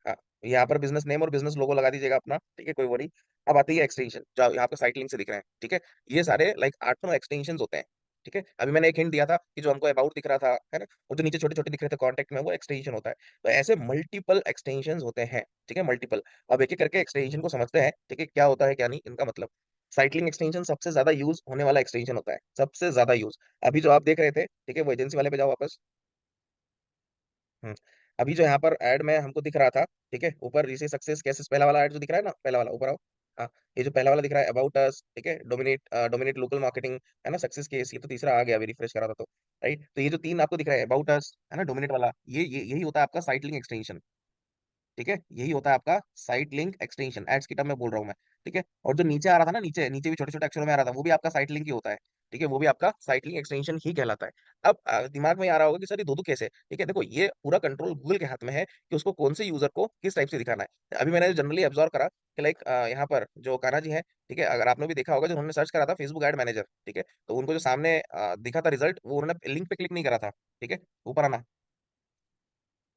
Speaker 1: हाँ, यहाँ पर बिजनेस नेम और बिजनेस लोगो लगा दीजिएगा अपना। ठीक है, कोई वरी। अब आती है एक्सटेंशन जो यहाँ पे साइट लिंक से दिख रहे हैं। ठीक है, ये सारे लाइक 8 9 एक्सटेंशन होते हैं। ठीक है, अभी मैंने एक हिंट दिया था कि जो हमको अबाउट दिख रहा था, है ना, वो जो नीचे छोटे छोटे दिख रहे थे कॉन्टेक्ट में, वो एक्सटेंशन होता है। तो ऐसे मल्टीपल एक्सटेंशन होते हैं। ठीक है, मल्टीपल। अब एक एक करके एक्सटेंशन को समझते हैं। ठीक है, क्या होता है क्या नहीं इनका मतलब। साइक्लिंग एक्सटेंशन सबसे ज्यादा यूज होने वाला एक्सटेंशन होता है, सबसे ज्यादा यूज। अभी जो आप देख रहे थे, ठीक है, वो एजेंसी वाले पे जाओ वापस। अभी जो यहाँ पर ऐड में हमको दिख रहा था, ठीक है, ऊपर जैसे सक्सेस केसेस पहला वाला ऐड जो दिख रहा है ना, पहला वाला ऊपर आओ। हाँ, ये जो पहला वाला दिख रहा है अबाउट अस, ठीक है, डोमिनेट लोकल मार्केटिंग, है ना, सक्सेस केस, ये तो तीसरा आ गया, अभी रिफ्रेश करा था तो। राइट, तो ये जो तीन आपको दिख रहा है अबाउट अस, है ना, डोमिनेट वाला, ये यही होता है आपका साइट लिंक एक्सटेंशन। ठीक है, यही होता है आपका साइट लिंक एक्सटेंशन, एड्स की टर्म में बोल रहा हूँ मैं। ठीक है, और जो नीचे आ रहा था ना, नीचे नीचे भी छोटे छोटे अक्षरों में आ रहा था, वो भी आपका साइट लिंक ही होता है। ठीक है, वो भी आपका साइट लिंक एक्सटेंशन ही कहलाता है। अब दिमाग में आ रहा होगा कि सर ये दो कैसे। ठीक है, देखो ये पूरा कंट्रोल गूगल के हाथ में है कि उसको कौन से यूजर को किस टाइप से दिखाना है। अभी मैंने जनरली ऑब्जर्व करा कि लाइक यहाँ पर जो कान्हा जी है, ठीक है, अगर आपने भी देखा होगा, जो उन्होंने सर्च करा था फेसबुक एड मैनेजर, ठीक है, तो उनको जो सामने दिखा था रिजल्ट, वो उन्होंने लिंक पे क्लिक नहीं करा था। ठीक है, ऊपर आना,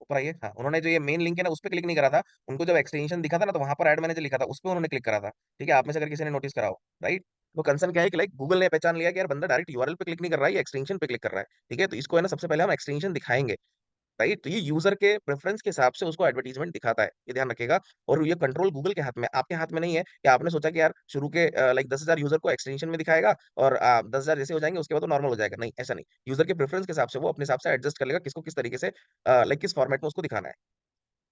Speaker 1: ऊपर आइए। हाँ, उन्होंने जो ये मेन लिंक है ना, उस पर क्लिक नहीं करा था। उनको जब एक्सटेंशन दिखा था ना, तो वहां पर ऐड मैनेजर लिखा था, उस पर उन्होंने क्लिक करा था। ठीक है, आप में से अगर किसी ने नोटिस करा हो। राइट, तो कंसर्न क्या है कि लाइक गूगल ने पहचान लिया कि यार बंदा डायरेक्ट यूआरएल पे क्लिक नहीं कर रहा है, ये एक्सटेंशन पे क्लिक कर रहा है। ठीक है, तो इसको है ना, सबसे पहले हम एक्सटेंशन दिखाएंगे। राइट, तो ये यूजर के प्रेफरेंस के हिसाब से उसको एडवर्टीजमेंट दिखाता है, ये ध्यान रखिएगा। और ये कंट्रोल गूगल के हाथ में, आपके हाथ में नहीं है कि आपने सोचा कि यार शुरू के लाइक 10,000 यूजर को एक्सटेंशन में दिखाएगा और 10,000 जैसे हो जाएंगे उसके बाद तो नॉर्मल हो जाएगा। नहीं, ऐसा नहीं। यूजर के प्रेफरेंस के हिसाब से वो अपने हिसाब से एडजस्ट कर लेगा किसको किस तरीके से, लाइक किस फॉर्मेट में उसको दिखाना है।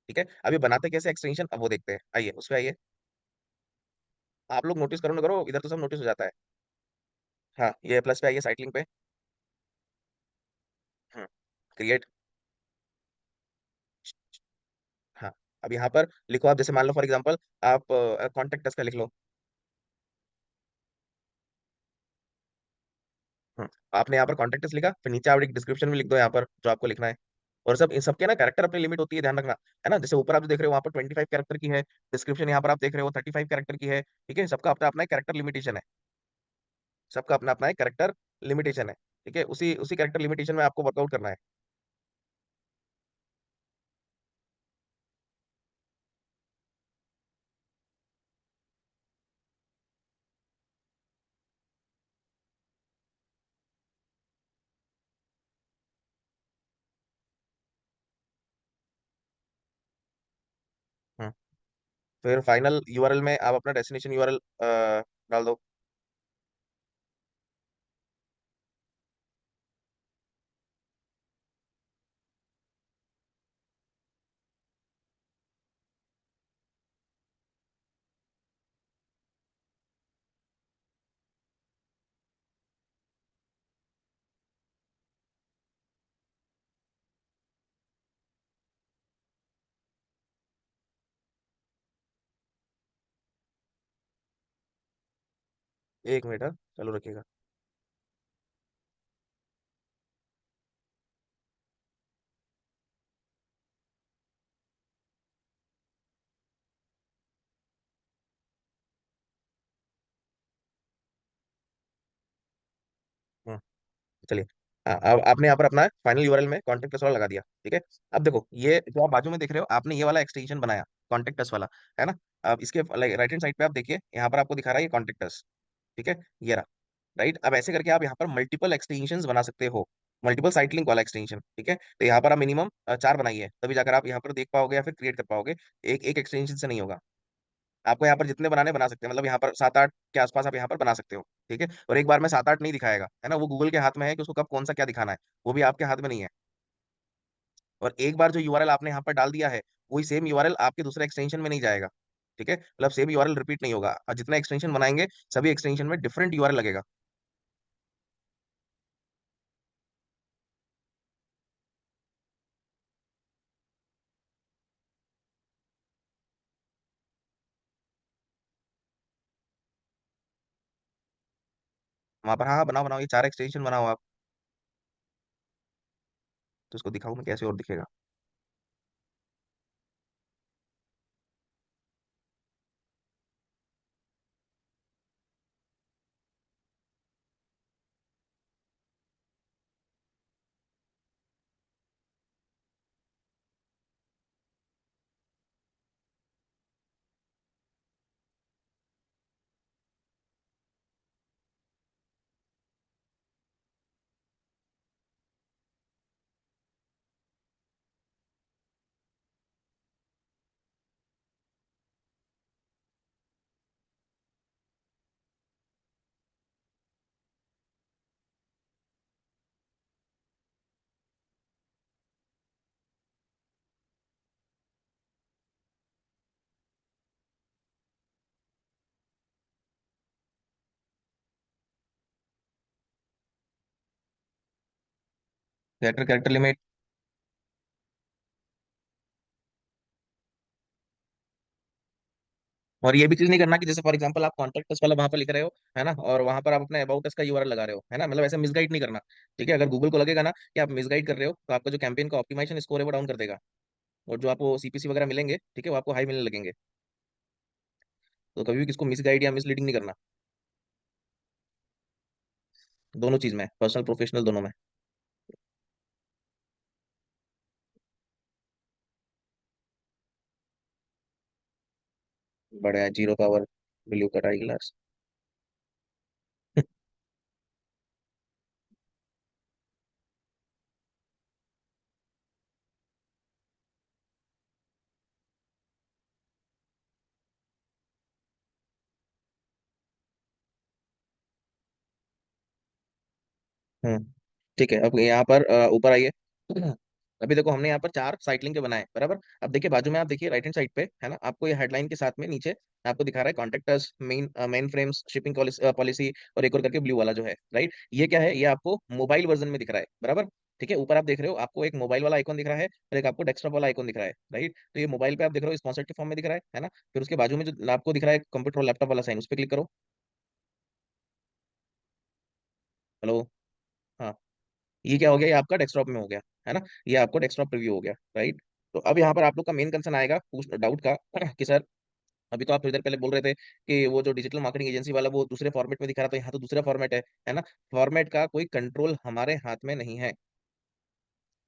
Speaker 1: ठीक है, अभी बनाते कैसे एक्सटेंशन, अब वो देखते हैं, आइए उस पे आइए। आप लोग नोटिस करो ना करो, इधर तो सब नोटिस हो जाता है। हाँ, ये प्लस पे आइए, साइट लिंक पे। क्रिएट। हाँ, अब यहाँ पर लिखो आप, जैसे मान लो फॉर एग्जांपल आप कॉन्टेक्ट अस का लिख लो। आपने यहाँ पर कॉन्टेक्ट अस लिखा, फिर नीचे आप एक डिस्क्रिप्शन में लिख दो यहाँ पर जो आपको लिखना है। और सब इन सबके ना कैरेक्टर अपनी लिमिट होती है, ध्यान रखना। है ना, जैसे ऊपर आप जो देख रहे हो वहाँ पर 25 कैरेक्टर की है डिस्क्रिप्शन, यहाँ पर आप देख रहे हो 35 कैरेक्टर की है। ठीक है, सबका अपना अपना कैरेक्टर लिमिटेशन है। सबका अपना अपना कैरेक्टर लिमिटेशन है। ठीक है, उसी उसी कैरेक्टर लिमिटेशन में आपको वर्कआउट करना है। हम्म, फिर फाइनल यूआरएल में आप अपना डेस्टिनेशन यूआरएल डाल दो। 1 मिनट, हाँ, चालू रखिएगा। हम्म, चलिए। हाँ, अब आपने यहाँ पर अपना फाइनल यूआरएल में कॉन्टेक्ट अस वाला लगा दिया। ठीक है, अब देखो ये जो आप बाजू में देख रहे हो, आपने ये वाला एक्सटेंशन बनाया कॉन्टेक्ट अस वाला, है ना। अब इसके राइट हैंड साइड पे आप देखिए, यहाँ पर आपको दिखा रहा है ये कॉन्टेक्ट अस। ठीक है, ये रहा। राइट, अब ऐसे करके आप यहाँ पर मल्टीपल एक्सटेंशन बना सकते हो, मल्टीपल साइट लिंक वाला एक्सटेंशन। ठीक है, तो यहाँ पर आप मिनिमम 4 बनाइए, तभी जाकर आप यहाँ पर देख पाओगे या फिर क्रिएट कर पाओगे। एक एक एक्सटेंशन से नहीं होगा। आपको यहाँ पर जितने बनाने बना सकते हैं, मतलब यहाँ पर 7-8 के आसपास आप यहाँ पर बना सकते हो। ठीक है, और एक बार में 7-8 नहीं दिखाएगा, है ना, वो गूगल के हाथ में है कि उसको कब कौन सा क्या दिखाना है, वो भी आपके हाथ में नहीं है। और एक बार जो यूआरएल आपने यहाँ पर डाल दिया है, वही सेम यूआरएल आपके दूसरे एक्सटेंशन में नहीं जाएगा। ठीक है, मतलब सेम यूआरएल रिपीट नहीं होगा, और जितना एक्सटेंशन बनाएंगे सभी एक्सटेंशन में डिफरेंट यूआरएल लगेगा। वहां पर हाँ हाँ, बनाओ बनाओ, ये 4 एक्सटेंशन बनाओ आप। तो इसको दिखाऊं मैं कैसे और दिखेगा। Character character limit. और ये भी चीज नहीं करना कि जैसे फॉर एग्जांपल आप कॉन्टैक्ट अस वाला वहां पर लिख रहे हो, है ना, और वहां पर आप अपने अबाउट अस का यूआरएल लगा रहे हो, है ना, मतलब ऐसे मिसगाइड नहीं करना। ठीक है, अगर गूगल को लगेगा ना कि आप मिसगाइड कर रहे हो, तो आपका जो कैंपेन का ऑप्टिमाइजेशन स्कोर है वो डाउन कर देगा। और जो आपको सीपीसी वगैरह मिलेंगे, ठीक है, वो आपको हाई मिलने लगेंगे। तो कभी भी किसको मिसगाइड या मिसलीडिंग नहीं करना। दोनों चीज में, पर्सनल प्रोफेशनल दोनों में। बढ़िया, जीरो पावर, ब्लू कट आई ग्लास। हम्म। ठीक है, अब यहाँ पर ऊपर आइए। अभी देखो हमने यहाँ पर चार साइक्लिंग के बनाए, बराबर। अब देखिए बाजू में, आप देखिए राइट हैंड साइड पे, है ना, आपको ये हेडलाइन के साथ में नीचे आपको दिखा रहा है contractors, main frames, shipping policy, और एक और करके ब्लू वाला जो है, राइट, ये क्या है, ये आपको मोबाइल वर्जन में दिख रहा है, बराबर। ठीक है, ऊपर आप देख रहे हो, आपको एक मोबाइल वाला आइकन दिख रहा है और एक आपको डेस्कटॉप वाला आइकन दिख रहा है, राइट। तो ये मोबाइल पे आप देख रहे हो स्पॉन्सर्ड के फॉर्म में दिख रहा है ना। फिर उसके बाजू में जो आपको दिख रहा है कंप्यूटर और लैपटॉप वाला साइन, उस पर क्लिक करो। हेलो। हाँ, ये क्या हो गया, ये आपका डेस्कटॉप में हो गया, है ना, ये आपको डेस्कटॉप प्रीव्यू हो गया, राइट। तो अब यहाँ पर आप लोग का मेन कंसर्न आएगा पूछ डाउट का कि सर, अभी तो आप थोड़ी देर पहले बोल रहे थे कि वो जो डिजिटल मार्केटिंग एजेंसी वाला वो दूसरे फॉर्मेट में दिखा रहा था, यहाँ तो दूसरा फॉर्मेट है ना। फॉर्मेट का कोई कंट्रोल हमारे हाथ में नहीं है।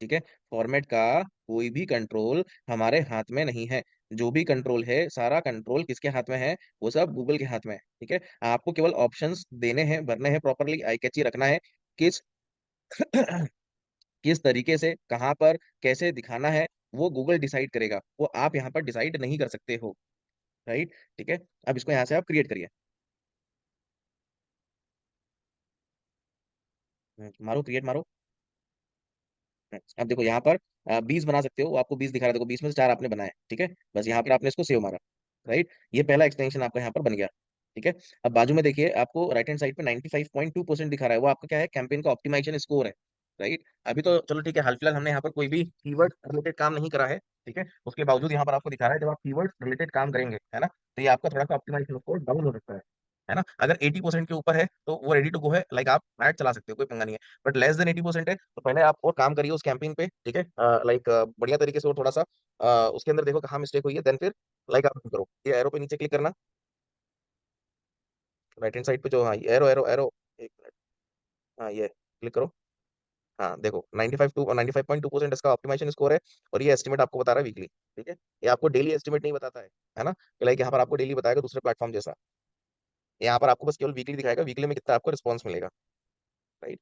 Speaker 1: ठीक है, फॉर्मेट का कोई भी कंट्रोल हमारे हाथ में नहीं है। जो भी कंट्रोल है, सारा कंट्रोल किसके हाथ में है, वो सब गूगल के हाथ में है। ठीक है, आपको केवल ऑप्शंस देने हैं, भरने हैं, प्रॉपरली आई कैची रखना है। किस किस तरीके से, कहाँ पर, कैसे दिखाना है, वो गूगल डिसाइड करेगा, वो आप यहाँ पर डिसाइड नहीं कर सकते हो, राइट। ठीक है, अब इसको यहाँ से आप क्रिएट करिए। मारो क्रिएट मारो। अब देखो यहाँ पर 20 बना सकते हो, वो आपको 20 दिखा रहा है, देखो 20 में से 4 आपने बनाए, ठीक है। बस यहाँ पर आपने इसको सेव मारा, राइट। ये पहला एक्सटेंशन आपका यहाँ पर बन गया। ठीक है, अब बाजू में देखिए आपको राइट हैंड साइड पे 95.2% दिखा रहा है, वो आपका क्या है, कैंपेन का ऑप्टिमाइजेशन स्कोर है, राइट। अभी तो चलो ठीक है, हाल फिलहाल हमने यहाँ पर कोई भी कीवर्ड रिलेटेड काम नहीं करा है, ठीक है। उसके बावजूद यहाँ पर आपको दिखा रहा है, जब आप कीवर्ड रिलेटेड काम करेंगे, है ना, तो ये आपका थोड़ा सा ऑप्टिमाइजेशन स्कोर डाउन हो सकता है ना। अगर 80% के ऊपर है तो वो रेडी टू गो है, लाइक आप ऐड चला सकते हो, कोई पंगा नहीं है। बट लेस देन 80% है तो पहले आप और काम करिए उस कैंपेन पे, ठीक है, लाइक बढ़िया तरीके से, और थोड़ा सा उसके अंदर देखो कहाँ मिस्टेक हुई है, देन फिर लाइक आप करो, ये एरो पे नीचे क्लिक करना, राइट हैंड साइड पे जो, हाँ, एरो एरो एरो, एक मिनट, हाँ, ये क्लिक करो। हाँ देखो, 95.2% इसका ऑप्टिमाइजेशन स्कोर है। और ये एस्टिमेट आपको बता रहा है वीकली। ठीक है, ये आपको डेली एस्टिमेट नहीं बताता है ना, लाइक यहाँ पर आपको डेली बताएगा दूसरे प्लेटफॉर्म जैसा। यहाँ पर आपको बस केवल वीकली दिखाएगा, वीकली में कितना आपको रिस्पॉन्स मिलेगा, राइट।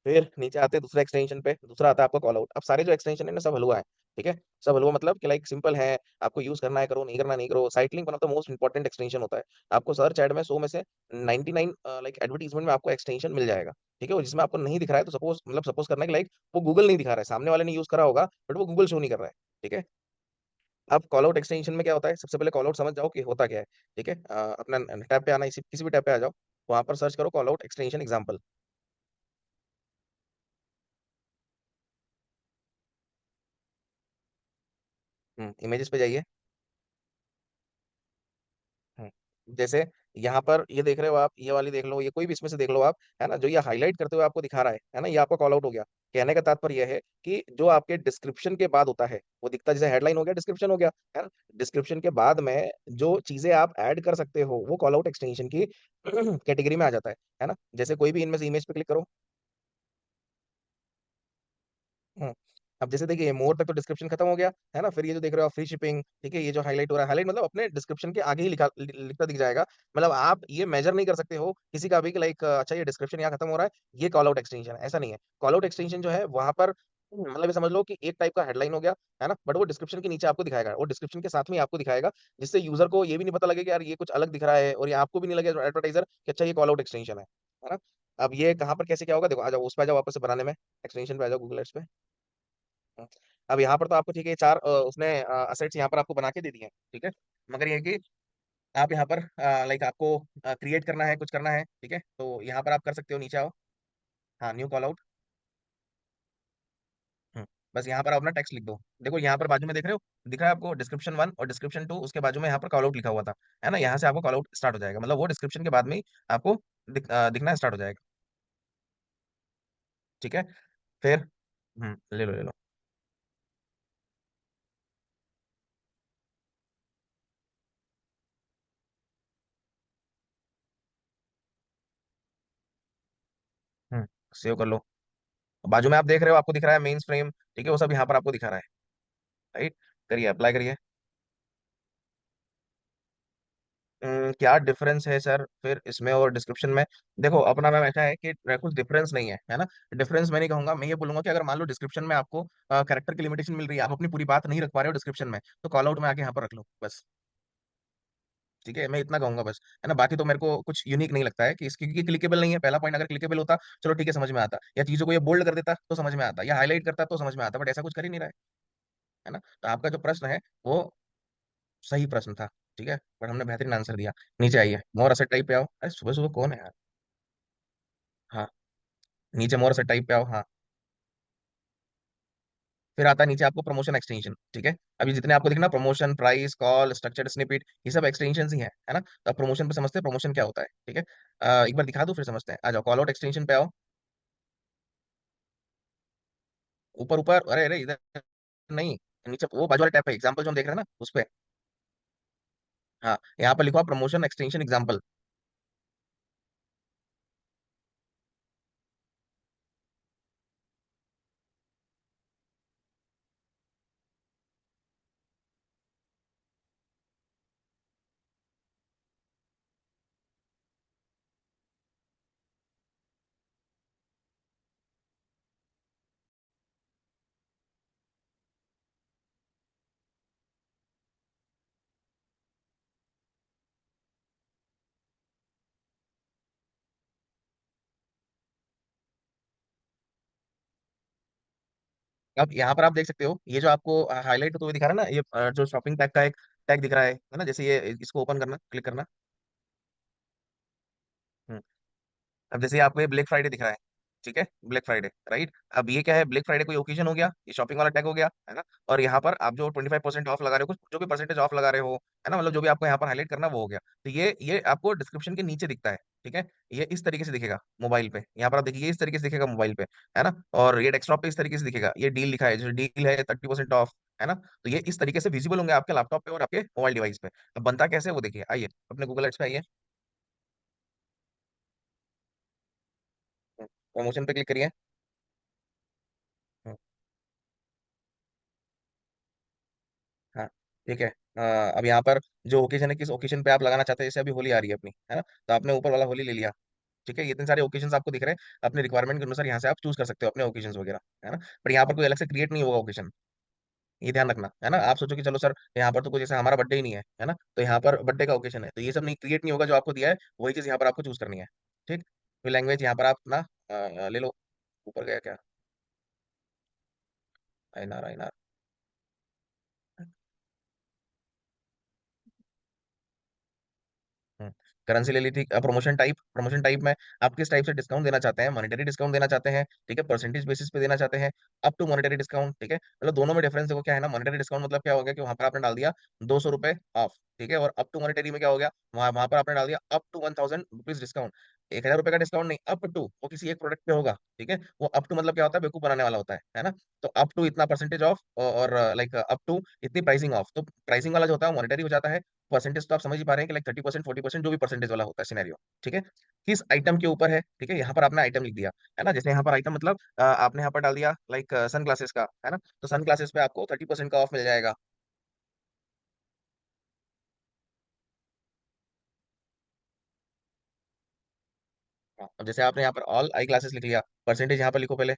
Speaker 1: फिर नीचे आते हैं दूसरे एक्सटेंशन पे, दूसरा आता है आपका कॉल आउट। अब सारे जो एक्सटेंशन है ना, सब हलवा है। ठीक है, सब हलवा मतलब कि लाइक सिंपल है, आपको यूज करना है करो, नहीं करना नहीं करो। Cycling one of the most important extension होता है। आपको सर्च एड में 100 में से 99 लाइक एडवर्टीजमेंट में आपको एक्सटेंशन मिल जाएगा। ठीक है, और जिसमें आपको नहीं दिख रहा है, तो सपोज मतलब सपोज करना है कि लाइक वो गूगल नहीं दिखा रहा है, सामने वाले ने यूज करा होगा बट वो गूगल शो नहीं कर रहा है। ठीक है, अब कॉल आउट एक्सटेंशन में क्या होता है, सबसे पहले कॉल आउट समझ जाओ कि होता क्या है। ठीक है, अपना टैब पे आना, इसी किसी भी टैब पे आ जाओ, वहां पर सर्च करो call out extension example. Images पे जाइए। हम्म, जैसे यहाँ पर ये देख रहे हो आप, ये वाली देख लो, ये कोई भी इसमें से देख लो आप, है ना, जो ये हाईलाइट करते हुए आपको दिखा रहा है ना, ये आपका कॉल आउट हो गया। कहने का तात्पर्य यह है कि जो आपके डिस्क्रिप्शन के बाद होता है, वो दिखता, जैसे हेडलाइन हो गया, डिस्क्रिप्शन हो गया, है ना, डिस्क्रिप्शन के बाद में जो चीजें आप ऐड कर सकते हो, वो कॉल आउट एक्सटेंशन की कैटेगरी में आ जाता है ना। जैसे कोई भी इनमें से इमेज पे क्लिक करो। हम्म, अब जैसे देखिए मोर तक तो डिस्क्रिप्शन खत्म हो गया, है ना। फिर ये जो देख रहे हो फ्री शिपिंग, ठीक है, ये जो हाईलाइट हो रहा है, हाईलाइट मतलब अपने डिस्क्रिप्शन के आगे ही लिखता दिख जाएगा। मतलब आप ये मेजर नहीं कर सकते हो किसी का भी कि लाइक अच्छा ये डिस्क्रिप्शन यहाँ खत्म हो रहा है, ये कॉल आउट एक्सटेंशन है, ऐसा नहीं है। कॉल आउट एक्सटेंशन जो है वहां पर मतलब ये समझ लो कि एक टाइप का हेडलाइन हो गया, है ना, बट वो डिस्क्रिप्शन के नीचे आपको दिखाएगा, और डिस्क्रिप्शन के साथ में आपको दिखाएगा, जिससे यूजर को ये भी नहीं पता लगे कि यार ये कुछ अलग दिख रहा है, और ये आपको भी नहीं लगे एडवर्टाइजर कि अच्छा ये कॉल आउट एक्सटेंशन है ना। अब ये कहाँ पर कैसे क्या होगा, देखो आ जाओ उस पर, आ जाओ वापस से बनाने में, एक्सटेंशन पे आ जाओ गूगल एड्स पे। अब यहाँ पर तो आपको ठीक है, चार उसने असेट्स यहाँ पर आपको बना के दे दिए हैं, ठीक है। मगर ये है कि आप यहाँ पर लाइक आपको क्रिएट करना है, कुछ करना है, ठीक है, तो यहाँ पर आप कर सकते हो, नीचे आओ। हाँ, न्यू कॉल आउट। बस यहाँ पर आप अपना टेक्स्ट लिख दो। देखो यहाँ पर बाजू में देख रहे हो, दिख रहा है आपको डिस्क्रिप्शन 1 और डिस्क्रिप्शन 2, उसके बाजू में यहाँ पर कॉल आउट लिखा हुआ था, है ना। यहाँ से आपको कॉल आउट स्टार्ट हो जाएगा, मतलब वो डिस्क्रिप्शन के बाद में ही आपको दिखना स्टार्ट हो जाएगा। ठीक है। फिर ले लो ले लो। सेव कर लो। बाजू में आप देख रहे हो, आपको दिख रहा है मेंस फ्रेम, ठीक है, वो सब यहाँ पर आपको दिखा रहा है। राइट। करिए, अप्लाई करिए। क्या डिफरेंस है सर फिर इसमें और डिस्क्रिप्शन में? देखो अपना मैम ऐसा है कि कुछ डिफरेंस नहीं है ना। डिफरेंस मैं नहीं कहूंगा, मैं ये बोलूंगा कि अगर मान लो डिस्क्रिप्शन में आपको कैरेक्टर की लिमिटेशन मिल रही है, आप अपनी पूरी बात नहीं रख पा रहे हो डिस्क्रिप्शन में, तो कॉल आउट में आके यहाँ पर रख लो बस। ठीक है, मैं इतना कहूंगा बस, है ना। बाकी तो मेरे को कुछ यूनिक नहीं लगता है कि इसकी, क्योंकि क्लिकेबल नहीं है पहला पॉइंट। अगर क्लिकेबल होता चलो ठीक है, समझ में आता, या चीजों को ये बोल्ड कर देता तो समझ में आता, या हाईलाइट करता तो समझ में आता, बट ऐसा कुछ कर ही नहीं रहा है ना। तो आपका जो प्रश्न है वो सही प्रश्न था, ठीक है, पर हमने बेहतरीन आंसर दिया। नीचे आइए, मोर असेट टाइप पे आओ। अरे सुबह सुबह कौन है यार। हाँ, नीचे मोर असेट टाइप पे आओ। हाँ, फिर आता है नीचे आपको प्रमोशन एक्सटेंशन, ठीक है। अभी जितने आपको दिखना, promotion, price, call, structured snippet, ये सब एक्सटेंशन ही है ना। तो अब प्रमोशन पे समझते हैं प्रमोशन क्या होता है, ठीक है। एक बार दिखा दूं फिर समझते हैं। आ जाओ, कॉल आउट एक्सटेंशन पे आओ। ऊपर ऊपर, अरे अरे इधर नहीं, नीचे वो बाजू वाले टैब पे, एग्जाम्पल जो हम देख रहे हैं ना उस पे। हाँ, यहाँ पर लिखो आप प्रमोशन एक्सटेंशन एग्जाम्पल। अब यहाँ पर आप देख सकते हो, ये जो आपको हाईलाइट होते हुए दिखा रहा है ना, ये जो शॉपिंग टैग का एक टैग दिख रहा है ना, जैसे ये इसको ओपन करना, क्लिक करना। हम्म, अब जैसे आपको ये ब्लैक फ्राइडे दिख रहा है, ठीक है, ब्लैक फ्राइडे, राइट। अब ये क्या है, ब्लैक फ्राइडे कोई ओकेजन हो गया, ये शॉपिंग वाला टैग हो गया, है ना। और यहाँ पर आप जो 25% ऑफ लगा रहे हो, कुछ जो भी परसेंटेज ऑफ लगा रहे हो, है ना, मतलब जो भी आपको यहाँ पर हाईलाइट करना वो हो गया। तो ये आपको डिस्क्रिप्शन के नीचे दिखता है, ठीक है। ये इस तरीके से दिखेगा मोबाइल पे, यहाँ पर आप देखिए, ये इस तरीके से दिखेगा मोबाइल पे, है ना। और ये डेस्कटॉप पे इस तरीके से दिखेगा, ये डील लिखा है, जो डील है 30% ऑफ, है ना। तो ये इस तरीके से विजिबल होंगे आपके लैपटॉप पे और आपके मोबाइल डिवाइस पे। अब बनता कैसे है वो देखिए, आइए अपने गूगल एड्स पे आइए। प्रमोशन पे क्लिक करिए। हम्म, हाँ, ठीक है। अब यहाँ पर जो ओकेजन है, किस ओकेजन पे आप लगाना चाहते हैं, जैसे अभी होली आ रही है अपनी, है ना, तो आपने ऊपर वाला होली ले लिया, ठीक है। ये इतने सारे ओकेजन आपको दिख रहे हैं, अपने रिक्वायरमेंट के अनुसार यहाँ से आप चूज कर सकते हो अपने ओकेजन वगैरह, है ना। पर यहाँ पर कोई अलग से क्रिएट नहीं होगा ओकेजन, ये ध्यान रखना, है ना। आप सोचो कि चलो सर यहाँ पर तो कुछ जैसे हमारा बर्थडे ही नहीं है ना, तो यहाँ पर बर्थडे का ओकेजन है, तो ये सब नहीं क्रिएट नहीं होगा, जो आपको दिया है वही चीज यहाँ पर आपको चूज करनी है। ठीक। फिर लैंग्वेज यहाँ पर आप ना ले लो। ऊपर गया क्या? आईनार आईनार। करेंसी ले ली थी। प्रमोशन टाइप में आप किस टाइप से डिस्काउंट देना चाहते हैं, मॉनेटरी डिस्काउंट देना चाहते हैं, ठीक है, परसेंटेज बेसिस पे देना चाहते हैं, अप टू मॉनेटरी डिस्काउंट, ठीक है। मतलब दोनों में डिफरेंस देखो क्या है ना। मॉनेटरी डिस्काउंट मतलब क्या हो गया कि वहां पर आपने डाल दिया 200 रुपए ऑफ, ठीक है। और अप टू मॉनेटरी में क्या हो गया, वहां वहां पर आपने डाल दिया अप टू 1000 रुपीज डिस्काउंट। 1000 रुपए का डिस्काउंट नहीं, अप टू, वो किसी एक प्रोडक्ट पे होगा, ठीक है। वो अप टू मतलब क्या होता है, बेवकूफ बनाने वाला होता है ना। तो अप टू इतना परसेंटेज ऑफ, और लाइक अप टू इतनी प्राइसिंग ऑफ। तो प्राइसिंग वाला जो होता है मॉनेटरी हो जाता है। परसेंटेज तो आप समझ ही पा रहे हैं कि लाइक 30%, 40%, जो भी परसेंटेज वाला होता है सिनेरियो, ठीक है। किस आइटम के ऊपर है, ठीक है, यहाँ पर आपने आइटम लिख दिया, है ना। जैसे यहाँ पर आइटम मतलब आपने यहाँ पर डाल दिया लाइक सन ग्लासेस का, है ना, तो सन ग्लासेस पे आपको 30% का ऑफ मिल जाएगा। हाँ, अब जैसे आपने यहाँ पर ऑल आई ग्लासेस लिख लिया, परसेंटेज यहाँ पर लिखो पहले।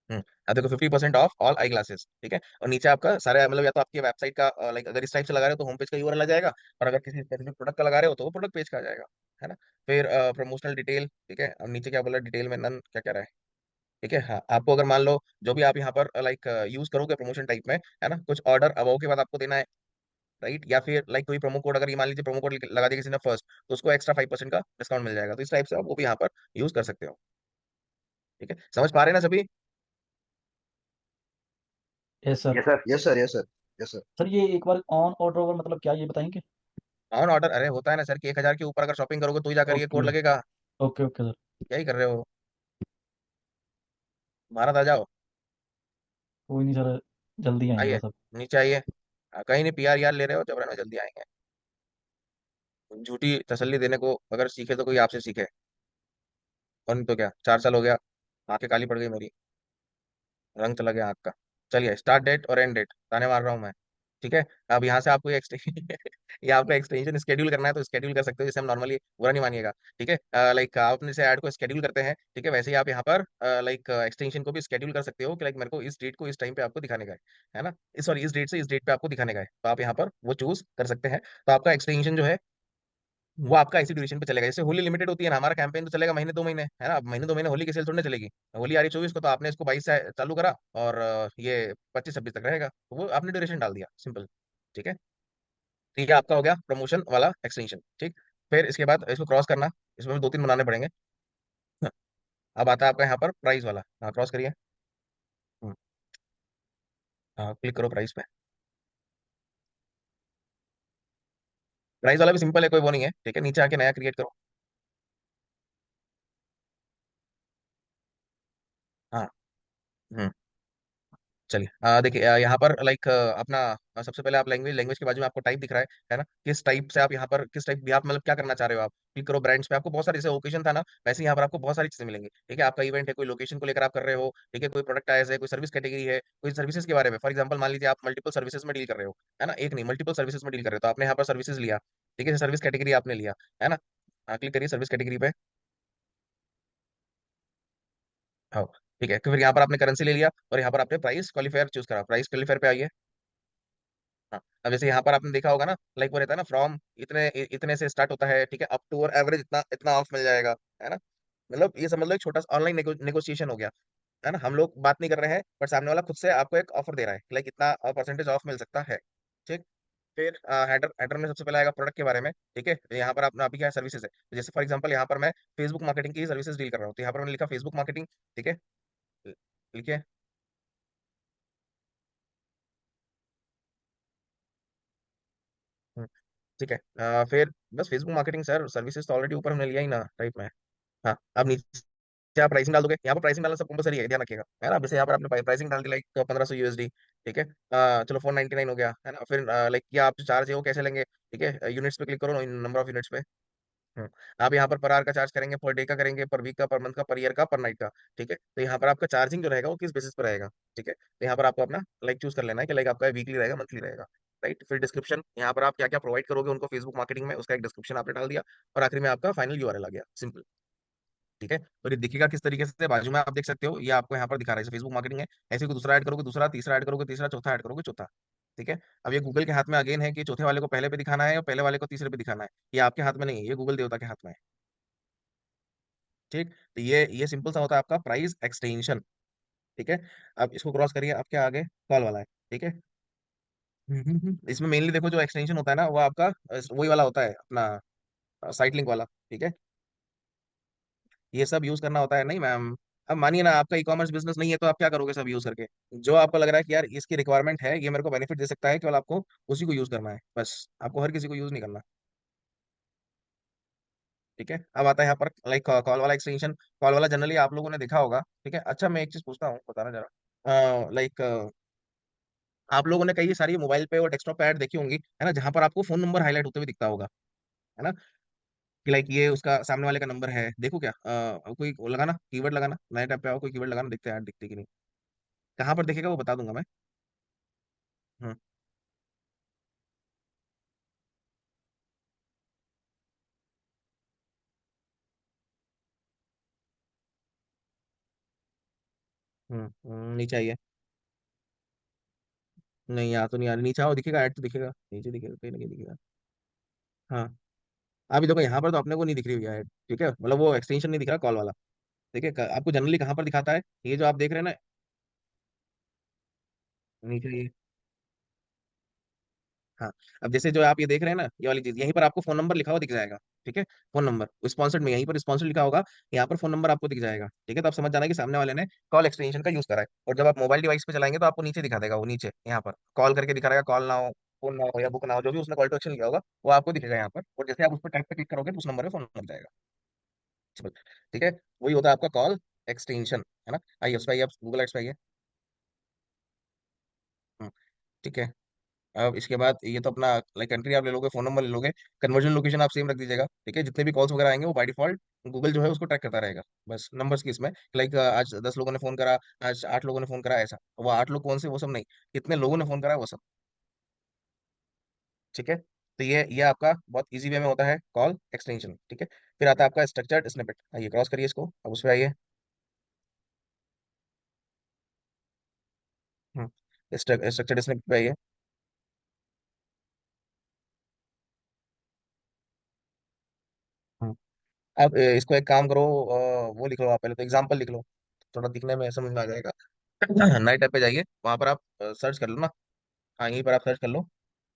Speaker 1: अब देखो 50% ऑफ ऑल आई ग्लासेस, ठीक है। और नीचे आपका सारे, मतलब या तो आपकी वेबसाइट का लाइक अगर इस टाइप से लगा रहे हो तो होम पेज का यूआरएल आ जाएगा, और अगर किसी स्पेसिफिक प्रोडक्ट का लगा रहे हो तो वो प्रोडक्ट पेज का आ जाएगा, है ना। फिर प्रमोशनल डिटेल, ठीक है। अब नीचे क्या बोला, डिटेल में नन क्या कह रहा है, ठीक है। हाँ, आपको अगर मान लो जो भी आप यहाँ पर लाइक यूज करोगे प्रमोशन टाइप में, है ना, कुछ ऑर्डर अबाव के बाद आपको देना है, राइट। या फिर लाइक कोई प्रोमो कोड, अगर ये मान लीजिए प्रोमो कोड लगा दिया किसी ने फर्स्ट, तो उसको एक्स्ट्रा 5% का डिस्काउंट मिल जाएगा। तो इस टाइप से आप वो भी यहाँ पर यूज कर सकते हो। ठीक है, समझ पा रहे हैं ना सभी?
Speaker 2: Yes sir.
Speaker 4: Yes sir.
Speaker 5: Yes sir, yes sir, yes sir.
Speaker 2: Sir ये एक बार ऑन ऑर्डर ओवर मतलब क्या, ये बताएंगे?
Speaker 1: ऑन ऑर्डर, अरे होता है ना सर कि 1,000 के ऊपर अगर शॉपिंग करोगे तो ही जाकर ये
Speaker 2: ओके।
Speaker 1: कोड लगेगा।
Speaker 2: Okay okay sir.
Speaker 1: क्या ही कर रहे हो, भारत आ जाओ।
Speaker 2: कोई नहीं सर, जल्दी आएंगे
Speaker 1: आइए,
Speaker 2: बस अब।
Speaker 1: नीचे आइए। कहीं नहीं पीआर यार ले रहे हो, जबरन जल्दी आएंगे। झूठी तसल्ली देने को अगर सीखे तो कोई आपसे सीखे, और नहीं तो क्या, 4 साल हो गया, आंखें काली पड़ गई मेरी, रंग चला गया आँख का। चलिए, स्टार्ट डेट और एंड डेट ताने मार रहा हूँ मैं। ठीक है, अब यहाँ से आपको ये ये आपको एक्सटेंशन स्केड्यूल करना है तो स्केड्यूल कर सकते हो, जैसे हम नॉर्मली, बुरा नहीं मानिएगा। ठीक है, लाइक आप अपने से ऐड को स्केड्यूल करते हैं, ठीक है, वैसे ही आप यहाँ पर लाइक एक्सटेंशन को भी स्केड्यूल कर सकते हो कि लाइक मेरे को इस डेट को इस टाइम पे आपको दिखाने का है ना, सॉरी इस डेट से इस डेट पे आपको दिखाने का है, तो आप यहाँ पर वो चूज कर सकते हैं। तो आपका एक्सटेंशन जो है वो आपका इसी ड्यूरेशन पे चलेगा। जैसे होली लिमिटेड होती है ना, हमारा कैंपेन तो चलेगा महीने 2 महीने, है ना, अब महीने 2 महीने होली की सेल थोड़ी ना चलेगी। होली आ रही 24 को, तो आपने इसको 22 से चालू करा और ये 25-26 तक रहेगा, तो वो आपने ड्यूरेशन डाल दिया, सिंपल। ठीक है, तो ये आपका हो गया प्रमोशन वाला एक्सटेंशन। ठीक, फिर इसके बाद इसको क्रॉस करना, इसमें भी 2-3 बनाने पड़ेंगे। हाँ, अब आता है आपका यहाँ पर प्राइस वाला, हाँ क्रॉस करिए। हम्म, हाँ क्लिक करो प्राइस पे। प्राइस वाला भी सिंपल है, कोई वो नहीं है, ठीक है, नीचे आके नया क्रिएट करो। हाँ। हम्म, चलिए, देखिए, यहाँ पर लाइक अपना सबसे पहले आप लैंग्वेज, लैंग्वेज के बाजू में आपको टाइप दिख रहा है ना, किस टाइप से आप यहाँ पर, किस टाइप भी आप मतलब क्या करना चाह रहे हो, आप क्लिक करो ब्रांड्स पे, आपको बहुत सारे, जैसे ओकेशन था ना, वैसे यहाँ पर आपको बहुत सारी चीजें मिलेंगी। ठीक है, आपका इवेंट है, कोई लोकेशन को लेकर आप कर रहे हो, ठीक है, कोई प्रोडक्ट आया है, कोई सर्विस कैटेगरी है, कोई सर्विसेज के बारे में, फॉर एग्जाम्पल मान लीजिए आप मल्टीपल सर्विसेज में डील कर रहे हो, है ना, एक नहीं मल्टीपल सर्विसेज में डील कर रहे हो, तो आपने यहाँ पर सर्विसेज लिया, ठीक है, सर्विस कैटेगरी आपने लिया, है ना, क्लिक करिए सर्विस कैटेगरी पे। हाँ, ठीक है, तो फिर यहाँ पर आपने करेंसी ले लिया और यहाँ पर आपने प्राइस क्वालिफायर चूज करा, प्राइस क्वालिफायर पे आइए। हाँ, अब जैसे यहाँ पर आपने देखा होगा ना, लाइक वो रहता है ना, फ्रॉम इतने इतने से स्टार्ट होता है, ठीक है, अप टू और एवरेज इतना इतना ऑफ मिल जाएगा, है ना, मतलब ये समझ लो एक छोटा सा ऑनलाइन नेगोशिएशन हो गया, है ना, हम लोग बात नहीं कर रहे हैं, पर सामने वाला खुद से आपको एक ऑफर दे रहा है, लाइक इतना परसेंटेज ऑफ मिल सकता है। ठीक, फिर हेडर, हेडर में सबसे पहले आएगा प्रोडक्ट के बारे में, ठीक है, तो यहाँ पर अपना अभी क्या सर्विसेज है, तो जैसे फॉर एग्जांपल यहाँ पर मैं फेसबुक मार्केटिंग की सर्विसेज डील कर रहा हूँ, तो यहाँ पर मैंने लिखा फेसबुक मार्केटिंग। ठीक है, लिखिए। हम्म, ठीक है, फिर बस फेसबुक मार्केटिंग सर, सर्विसेज तो ऑलरेडी ऊपर हमने लिया ही ना टाइप में। हाँ, अब नीचे आप प्राइसिंग डाल दोगे, यहाँ पर प्राइसिंग डालना सब कंपलसरी है, ध्यान रखिएगा, है ना, जैसे यहाँ पर आपने प्राइसिंग डाल दी लाइक 1500 USD। ठीक है, चलो 499 हो गया, है ना, फिर लाइक ये आप जो चार्ज है वो कैसे लेंगे, ठीक है, यूनिट्स पे क्लिक करो, नंबर ऑफ यूनिट्स पे। हम्म, आप यहाँ पर आवर का चार्ज करेंगे, पर डे का करेंगे, पर वीक का, पर मंथ का, पर ईयर का, पर नाइट का। ठीक है, तो यहाँ पर आपका चार्जिंग जो रहेगा वो किस बेसिस पर रहेगा। ठीक है, तो यहाँ पर आपको अपना लाइक चूज कर लेना है कि लाइक आपका वीकली रहेगा, मंथली रहेगा। राइट, फिर डिस्क्रिप्शन, यहाँ पर आप क्या क्या प्रोवाइड करोगे उनको फेसबुक मार्केटिंग में, उसका एक डिस्क्रिप्शन आपने डाल दिया, और आखिर में आपका फाइनल यूआरएल आ गया, सिंपल। ठीक है, और ये दिखेगा किस तरीके से, बाजू में आप देख सकते हो, ये आपको यहाँ पर दिखा रहा है, फेसबुक मार्केटिंग है, ऐसे कोई दूसरा ऐड करोगे दूसरा, तीसरा ऐड करोगे तीसरा, चौथा ऐड करोगे चौथा। ठीक है, अब ये गूगल के हाथ में अगेन है कि चौथे वाले को पहले पे दिखाना है और पहले वाले को तीसरे पे दिखाना है, ये आपके हाथ में नहीं है, ये गूगल देवता के हाथ में है। ठीक, तो ये सिंपल सा होता है आपका प्राइस एक्सटेंशन। ठीक है, अब इसको क्रॉस करिए, अब क्या आगे कॉल वाला है। ठीक है, इसमें मेनली देखो जो एक्सटेंशन होता है ना वो आपका वही वाला होता है अपना, साइट लिंक वाला। ठीक है, ये सब यूज करना होता है, नहीं मैम, अब मानिए ना आपका ई कॉमर्स बिजनेस नहीं है तो आप क्या करोगे सब यूज करके, जो आपको लग रहा है कि यार इसकी रिक्वायरमेंट है, ये मेरे को बेनिफिट दे सकता है, केवल आपको उसी को यूज करना है, बस आपको हर किसी को यूज नहीं करना। ठीक है, अब आता है यहाँ पर लाइक कॉल वाला एक्सटेंशन, कॉल वाला जनरली आप लोगों ने देखा होगा। ठीक है, अच्छा मैं एक चीज पूछता हूँ, बताना जरा, लाइक आप लोगों ने कई सारी मोबाइल पे और डेस्कटॉप पे ऐड देखी होंगी, है ना, जहां पर आपको फोन नंबर हाईलाइट होते हुए दिखता होगा, है ना, कि लाइक ये उसका सामने वाले का नंबर है, देखो क्या, कोई वो लगाना कीवर्ड, लगाना नए टैब पे आओ, कोई कीवर्ड लगाना, देखते हैं ऐड दिखती कि नहीं, कहाँ पर दिखेगा वो बता दूंगा मैं। हम्म, नीचे आइए। नहीं, यहाँ तो नहीं आ रही, नीचे आओ, दिखेगा ऐड तो दिखेगा, नीचे दिखेगा, कहीं ना कहीं दिखेगा। हाँ, अभी देखो यहाँ पर तो अपने को नहीं दिख रही है ऐड, ठीक है, मतलब वो एक्सटेंशन नहीं दिख रहा कॉल वाला। ठीक है, आपको जनरली कहाँ पर दिखाता है, ये जो आप देख रहे हैं ना, नीचे ये, हाँ। अब जैसे जो आप ये देख रहे हैं ना, ये वाली चीज, यहीं पर आपको फोन नंबर लिखा हुआ दिख जाएगा। ठीक है, फोन नंबर स्पॉन्सर्ड में यहीं पर स्पॉन्सर लिखा होगा, यहाँ पर फोन नंबर आपको दिख जाएगा। ठीक है, तो आप समझ जाना कि सामने वाले ने कॉल एक्सटेंशन का यूज करा है। और जब आप मोबाइल डिवाइस पे चलाएंगे तो आपको नीचे दिखा देगा, वो नीचे यहाँ पर कॉल करके दिखा रहेगा, कॉल ना हो, फोन ना हो या बुक ना हो, जो भी उसने कॉल टू एक्शन लिखा होगा वो आपको दिखेगा यहाँ पर। और जैसे आप उस पर टैप पे क्लिक करोगे तो उस नंबर पे फोन लग जाएगा। सिंपल। ठीक है, वही होता है आपका कॉल एक्सटेंशन, है ना। आइए उस पर आइए, आप गूगल एड्स पे आइए। हम्म, ठीक है। अब इसके बाद ये तो अपना लाइक कंट्री आप ले लोगे, फोन नंबर ले लोगे, कन्वर्जन लोकेशन आप सेम रख दीजिएगा। ठीक है, जितने भी कॉल्स वगैरह आएंगे वो बाय डिफॉल्ट गूगल जो है उसको ट्रैक करता रहेगा। बस नंबर्स की इसमें लाइक आज 10 लोगों ने फोन करा, आज 8 लोगों ने फोन करा, ऐसा वो 8 लोग कौन से वो सब नहीं, कितने लोगों ने फोन करा वो सब। ठीक है, तो ये आपका बहुत इजी वे में होता है कॉल एक्सटेंशन। ठीक है, फिर आता है आपका स्ट्रक्चर्ड स्निपेट। आइए क्रॉस करिए इसको, अब उस पर आइए। स्ट्रक्चर्ड स्निपेट पे आइए। हम्म, अब इसको एक काम करो, वो लिख लो आप, पहले तो एग्जाम्पल लिख लो, थोड़ा दिखने में समझ में आ जाएगा। नए टैब पे जाइए, वहां पर आप सर्च कर लो ना। हाँ, यहीं पर आप सर्च कर लो,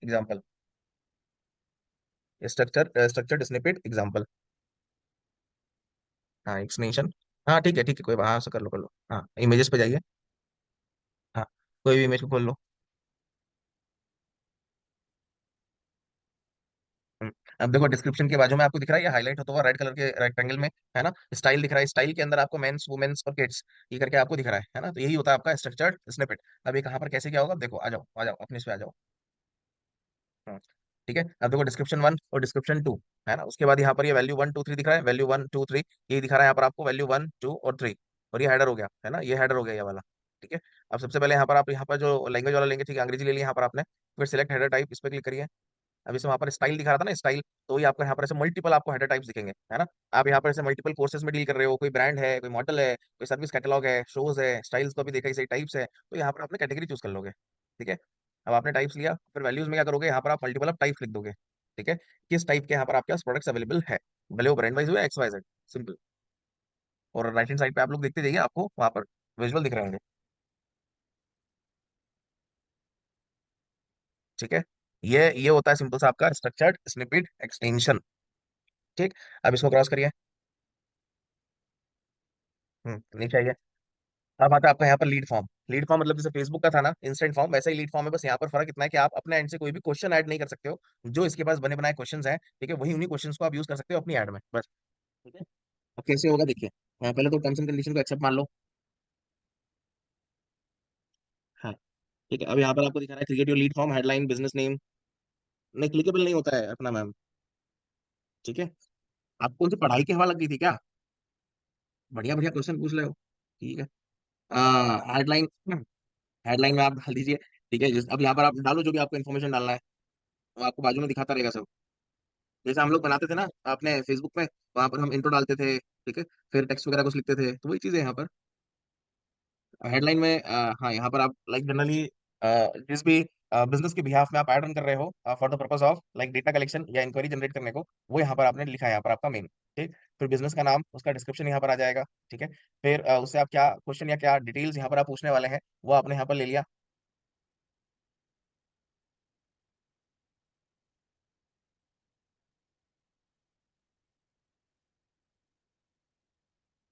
Speaker 1: एग्जाम्पल, स्ट्रक्चर्ड स्निपेट एग्जाम्पल। हाँ, एक्सटेंशन। हाँ ठीक है कोई हाँ से कर लो। हाँ, इमेजेस पे जाइए। हाँ, कोई भी इमेज को खोल लो। हम्म, अब देखो डिस्क्रिप्शन के बाजू में आपको दिख रहा है, ये हाईलाइट होता हुआ रेड कलर के रेक्टेंगल में, है ना। स्टाइल दिख रहा है, स्टाइल के अंदर आपको मेंस वुमेन्स और किड्स ये करके आपको दिख रहा है ना। तो यही होता है आपका स्ट्रक्चर्ड स्निपेट। अब ये कहाँ पर कैसे क्या होगा, देखो आ जाओ आ जाओ अपने इस पे आ जाओ। हाँ, ठीक है, अब देखो डिस्क्रिप्शन 1 और डिस्क्रिप्शन 2, है ना। उसके बाद यहाँ पर ये वैल्यू 1 2 3 दिख रहा है, वैल्यू 1 2 3 ये दिखा रहा है यहाँ पर आपको, वैल्यू 1 2 और 3। और ये हेडर हो गया, है ना, ये हेडर हो गया ये वाला। ठीक है, अब सबसे पहले यहाँ पर आप यहाँ पर जो लैंग्वेज वाला लेंगे, ठीक है, अंग्रेजी ले लिया यहाँ पर आपने, फिर सिलेक्ट हेडर टाइप, इस पर क्लिक करिए। अब इसमें वहाँ पर स्टाइल दिखा रहा था ना, स्टाइल, तो ये आपको यहाँ पर ऐसे मल्टीपल आपको हेडर टाइप्स दिखेंगे, है ना। आप यहाँ पर ऐसे मल्टीपल कोर्सेज में डील कर रहे हो, कोई ब्रांड है, कोई मॉडल है, कोई सर्विस कैटलॉग है, शोज है, स्टाइल्स तो अभी देखा ही, टाइप्स है, तो यहाँ पर आपने कैटेगरी चूज कर लोगे। ठीक है, अब आपने टाइप्स लिया, फिर वैल्यूज में क्या करोगे, यहाँ पर आप मल्टीपल ऑफ टाइप्स लिख दोगे। ठीक है, किस टाइप के यहाँ पर आपके पास प्रोडक्ट्स अवेलेबल है, भले वो ब्रांड वाइज हो या एक्स वाई जेड, सिंपल। और राइट हैंड साइड पे आप लोग देखते जाइए, आपको वहाँ पर विजुअल दिख रहे होंगे। ठीक है, ये होता है सिंपल सा आपका स्ट्रक्चर्ड स्निपेट एक्सटेंशन। ठीक, अब इसको क्रॉस करिए। नीचे आइए। अब आता है आपका यहाँ पर लीड फॉर्म। लीड फॉर्म मतलब जैसे फेसबुक का था ना इंस्टेंट फॉर्म, वैसा ही लीड फॉर्म है, बस यहाँ पर फर्क इतना है कि आप अपने एंड से कोई भी क्वेश्चन ऐड नहीं कर सकते हो। जो इसके पास बने बनाए क्वेश्चंस हैं, ठीक है, वही उन्हीं क्वेश्चंस को आप यूज कर सकते हो अपनी ऐड में, बस। ठीक है, अब कैसे होगा देखिए। पहले तो टर्म्स एंड कंडीशन को एक्सेप्ट मान लो। हाँ, ठीक है, अब यहाँ पर आपको दिखा रहा है create your lead form, headline, business name. नहीं, क्लिकेबल नहीं होता है अपना मैम। ठीक है, आपको उनसे पढ़ाई की हवा लग गई थी क्या? बढ़िया बढ़िया क्वेश्चन पूछ रहे हो। ठीक है, हेडलाइन, हेडलाइन में आप डाल दीजिए। ठीक है, अब यहाँ पर आप डालो जो भी आपको इन्फॉर्मेशन डालना है, वो आपको बाजू में दिखाता रहेगा सब। जैसे हम लोग बनाते थे ना अपने फेसबुक में, वहां पर हम इंट्रो डालते थे, ठीक है, फिर टेक्स्ट वगैरह कुछ लिखते थे, तो वही चीजें यहाँ पर हेडलाइन में। हाँ, यहाँ पर आप लाइक जनरली जिस भी बिजनेस के बिहाफ में आप ऐड रन कर रहे हो for the purpose of like data collection या इंक्वायरी जनरेट करने को, वो यहाँ पर आपने लिखा है, यहाँ पर आपका मेन। ठीक, फिर बिजनेस का नाम, उसका डिस्क्रिप्शन यहाँ पर आ जाएगा। ठीक है, फिर उससे आप क्या क्वेश्चन या क्या डिटेल्स यहाँ पर आप पूछने वाले हैं, वो आपने यहाँ पर ले लिया।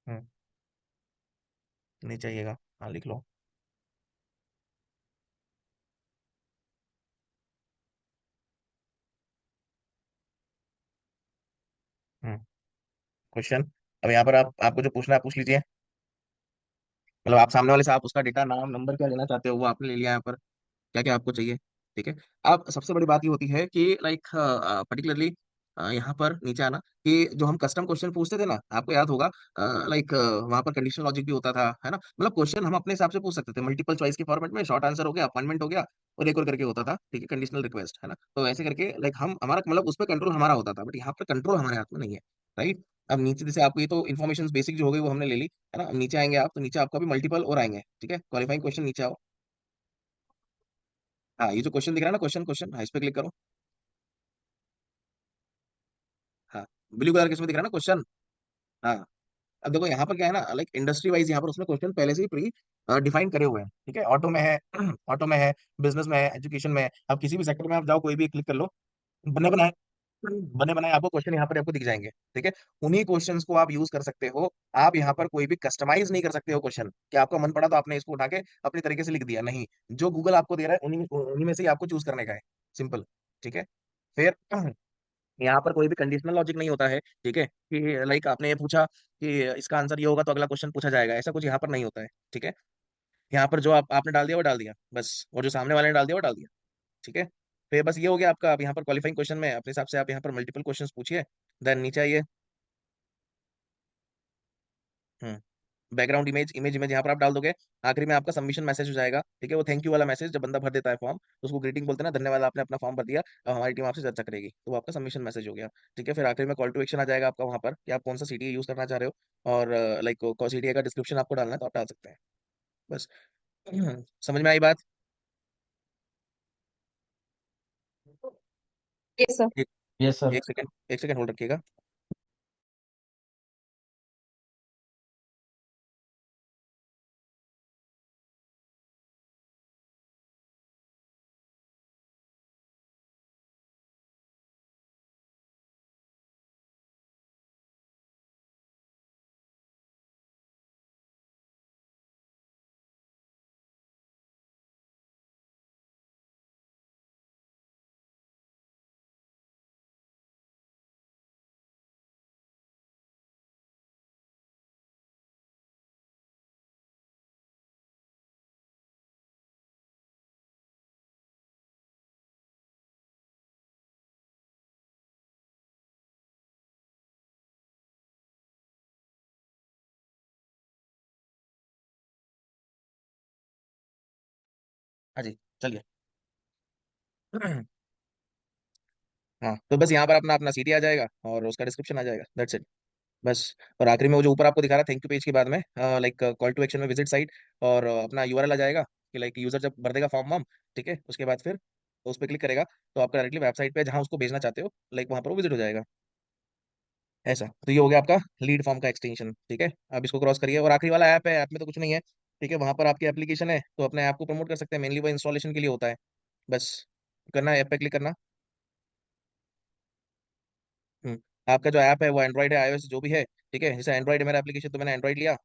Speaker 1: हम्म, नहीं चाहिएगा, हाँ लिख लो। हम्म, क्वेश्चन, अब यहाँ पर आप आपको जो पूछना है पूछ लीजिए। मतलब आप सामने वाले से आप उसका डेटा, नाम, नंबर क्या लेना चाहते हो वो आपने ले लिया यहाँ पर, क्या क्या आपको चाहिए। ठीक है, अब सबसे बड़ी बात ये होती है कि लाइक पर्टिकुलरली यहाँ पर नीचे आना, कि जो हम कस्टम क्वेश्चन पूछते थे ना, आपको याद होगा, लाइक वहाँ पर कंडीशनल लॉजिक भी होता था, है ना। मतलब क्वेश्चन हम अपने हिसाब से पूछ सकते थे मल्टीपल चॉइस के फॉर्मेट में, शॉर्ट आंसर हो गया, अपॉइंटमेंट हो गया, और एक और करके होता था, ठीक है, कंडीशनल रिक्वेस्ट, है ना। तो ऐसे करके लाइक हम हमारा मतलब उस पर कंट्रोल हमारा होता था, बट यहाँ पर कंट्रोल हमारे हाथ में नहीं है। राइट, अब नीचे जैसे आपको ये तो इन्फॉर्मेशन बेसिक जो हो गई वो हमने ले ली, है ना। अब नीचे आएंगे आप, तो नीचे आपको अभी मल्टीपल और आएंगे। ठीक है, क्वालिफाइंग क्वेश्चन, नीचे आओ। हाँ, ये जो क्वेश्चन दिख रहा है ना, क्वेश्चन क्वेश्चन, हाँ इस पे क्लिक करो। हाँ, ब्लू कलर के इसमें दिख रहा है ना क्वेश्चन। हाँ, अब देखो यहाँ पर क्या है ना, लाइक इंडस्ट्री वाइज यहाँ पर उसने क्वेश्चन पहले से ही प्री डिफाइन करे हुए हैं, ठीक है। ऑटो में है ऑटो में है, बिजनेस में है, एजुकेशन में है। अब किसी भी सेक्टर में आप जाओ, कोई भी क्लिक कर लो, बने बनाए बने बनाए आपको क्वेश्चन यहाँ पर आपको दिख जाएंगे, ठीक है। उन्हीं क्वेश्चंस को आप यूज कर सकते हो। आप यहाँ पर कोई भी कस्टमाइज नहीं कर सकते हो क्वेश्चन, कि आपका मन पड़ा तो आपने इसको उठा के अपने तरीके से लिख दिया, नहीं। जो गूगल आपको दे रहा है उन्हीं उन्हीं में से ही आपको चूज करने का है, सिंपल, ठीक है। फिर यहाँ पर कोई भी कंडीशनल लॉजिक नहीं होता है, ठीक है, कि लाइक आपने ये पूछा कि इसका आंसर ये होगा तो अगला क्वेश्चन पूछा जाएगा, ऐसा कुछ यहाँ पर नहीं होता है, ठीक है। यहाँ पर जो आपने डाल दिया वो डाल दिया बस, और जो सामने वाले ने डाल दिया वो डाल दिया, ठीक है। फिर बस ये हो गया आपका। आप यहाँ पर क्वालिफाइंग क्वेश्चन में अपने हिसाब से आप यहाँ पर मल्टीपल क्वेश्चंस पूछिए, देन नीचे आइए। हम्म बैकग्राउंड इमेज इमेज इमेज यहाँ पर आप डाल दोगे। आखिरी में आपका सबमिशन मैसेज हो जाएगा, ठीक है। वो थैंक यू वाला मैसेज, जब बंदा भर देता है फॉर्म, उसको ग्रीटिंग बोलते हैं ना, धन्यवाद आपने अपना फॉर्म भर दिया, अब हमारी टीम आपसे चर्चा करेगी, तो वो आपका सबमिशन मैसेज हो गया, ठीक है। फिर आखिरी में कॉल टू एक्शन आ जाएगा आपका वहाँ पर, कि आप कौन सा सीटीए यूज करना चाह रहे हो, और लाइक सीटीए का डिस्क्रिप्शन आपको डालना है तो आप डाल सकते हैं, बस। समझ में आई बात?
Speaker 3: Yes sir.
Speaker 1: एक
Speaker 2: यस सर।
Speaker 1: एक सेकंड होल्ड रखिएगा। हाँ जी, चलिए। हाँ, तो बस यहाँ पर अपना अपना सीटी आ जाएगा और उसका डिस्क्रिप्शन आ जाएगा, दैट्स इट, बस। और आखिरी में वो जो ऊपर आपको दिखा रहा है थैंक यू पेज के बाद में, लाइक कॉल टू एक्शन में विजिट साइट, और अपना यूआरएल आ जाएगा, कि लाइक यूजर जब भर देगा फॉर्म वॉर्म, ठीक है, उसके बाद फिर उस पर क्लिक करेगा तो आपका डायरेक्टली वेबसाइट पे जहाँ उसको भेजना चाहते हो, लाइक वहाँ पर वो विजिट हो जाएगा, ऐसा। तो ये हो गया आपका लीड फॉर्म का एक्सटेंशन, ठीक है। अब इसको क्रॉस करिए, और आखिरी वाला ऐप है, ऐप में तो कुछ नहीं है, ठीक है। वहाँ पर आपकी एप्लीकेशन है तो अपने ऐप को प्रमोट कर सकते हैं, मेनली वो इंस्टॉलेशन के लिए होता है, बस। करना है, ऐप पे क्लिक करना। हम्म, आपका जो ऐप है वो एंड्रॉइड है, आईओएस जो भी है, ठीक है। जैसे एंड्रॉइड है मेरा एप्लीकेशन, तो मैंने एंड्रॉइड लिया।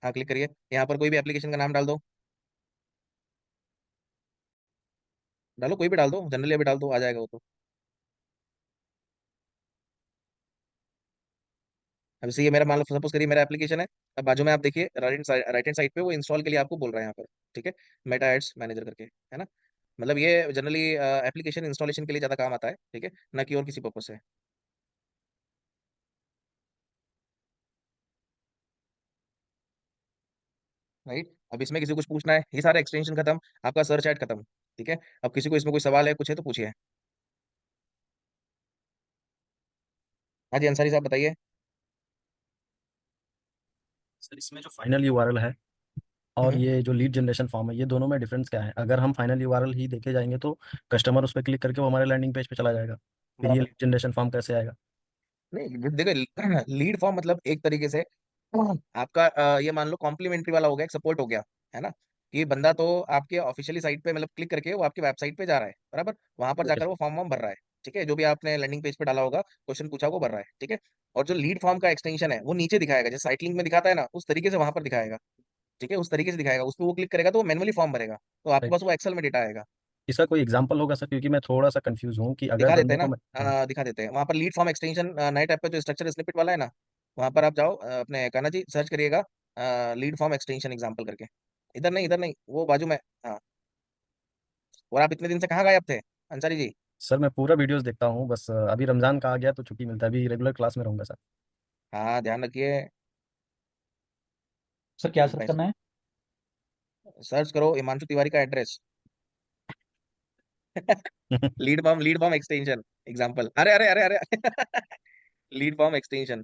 Speaker 1: हाँ, क्लिक करिए, यहाँ पर कोई भी एप्लीकेशन का नाम डाल दो, डालो कोई भी डाल दो, जनरली अभी डाल दो, आ जाएगा वो तो। अब जैसे ये मेरा मान लो, सपोज करिए मेरा एप्लीकेशन है। अब बाजू में आप देखिए राइट हैंड साइड पे वो इंस्टॉल के लिए आपको बोल रहा है यहाँ पर, ठीक है, मेटा एड्स मैनेजर करके, है ना। मतलब ये जनरली एप्लीकेशन इंस्टॉलेशन के लिए ज़्यादा काम आता है, ठीक है, ना कि और किसी पर्पज से, राइट। अब इसमें किसी को कुछ पूछना है, ये सारा एक्सटेंशन खत्म, आपका सर्च ऐड खत्म, ठीक है। अब किसी को इसमें कोई सवाल है, कुछ है तो पूछिए। हाँ जी, अंसारी साहब बताइए।
Speaker 4: सर इसमें जो फाइनल यूआरएल है और
Speaker 1: हम्म,
Speaker 4: ये जो लीड जनरेशन फॉर्म है, ये दोनों में डिफरेंस क्या है? अगर हम फाइनल यूआरएल ही देखे जाएंगे तो कस्टमर उस पर क्लिक करके वो हमारे लैंडिंग पेज पे चला जाएगा, फिर ये
Speaker 1: बराबर।
Speaker 4: लीड जनरेशन फॉर्म कैसे आएगा?
Speaker 1: नहीं देखो, लीड फॉर्म मतलब एक तरीके से आपका ये मान लो कॉम्प्लीमेंट्री वाला हो गया, एक सपोर्ट हो गया, है ना। कि बंदा तो आपके ऑफिशियली साइट पे मतलब क्लिक करके वो आपकी वेबसाइट पे जा रहा है, बराबर, वहां पर
Speaker 4: ओके
Speaker 1: जाकर
Speaker 4: सर।
Speaker 1: वो फॉर्म वॉर्म भर रहा है, ठीक है, जो भी आपने लैंडिंग पेज पे डाला होगा, क्वेश्चन पूछा वो भर रहा है, ठीक है। और जो लीड फॉर्म का एक्सटेंशन है वो नीचे दिखाएगा, जैसे साइट लिंक में दिखाता है ना, उस तरीके से वहां पर दिखाएगा, ठीक है, उस तरीके से दिखाएगा, उस पर वो क्लिक करेगा तो वो मैनुअली फॉर्म भरेगा, तो आपके पास
Speaker 4: राइट।
Speaker 1: वो एक्सेल में डेटा आएगा।
Speaker 4: इसका कोई एग्जांपल होगा सर, क्योंकि मैं थोड़ा सा कंफ्यूज हूँ कि अगर
Speaker 1: दिखा देते
Speaker 4: बंदे
Speaker 1: हैं
Speaker 4: को मैं।
Speaker 1: ना,
Speaker 4: हाँ।
Speaker 1: दिखा देते हैं वहां पर लीड फॉर्म एक्सटेंशन, नए टैब पे जो स्ट्रक्चर स्निपेट वाला है ना, वहां पर आप जाओ, अपने कान्हा जी सर्च करिएगा, लीड फॉर्म एक्सटेंशन एग्जाम्पल करके। इधर नहीं, वो बाजू में। हाँ। और आप इतने दिन से कहाँ गायब थे, अंसारी जी?
Speaker 4: सर मैं पूरा वीडियोस देखता हूँ, बस अभी रमजान का आ गया तो छुट्टी मिलता है, अभी रेगुलर क्लास में रहूंगा सर।
Speaker 1: हाँ, ध्यान रखिए।
Speaker 2: सर क्या सर्च करना है?
Speaker 1: सर्च करो हिमांशु तिवारी का address. Lead form extension example, अरे अरे अरे अरे लीड फॉर्म एक्सटेंशन।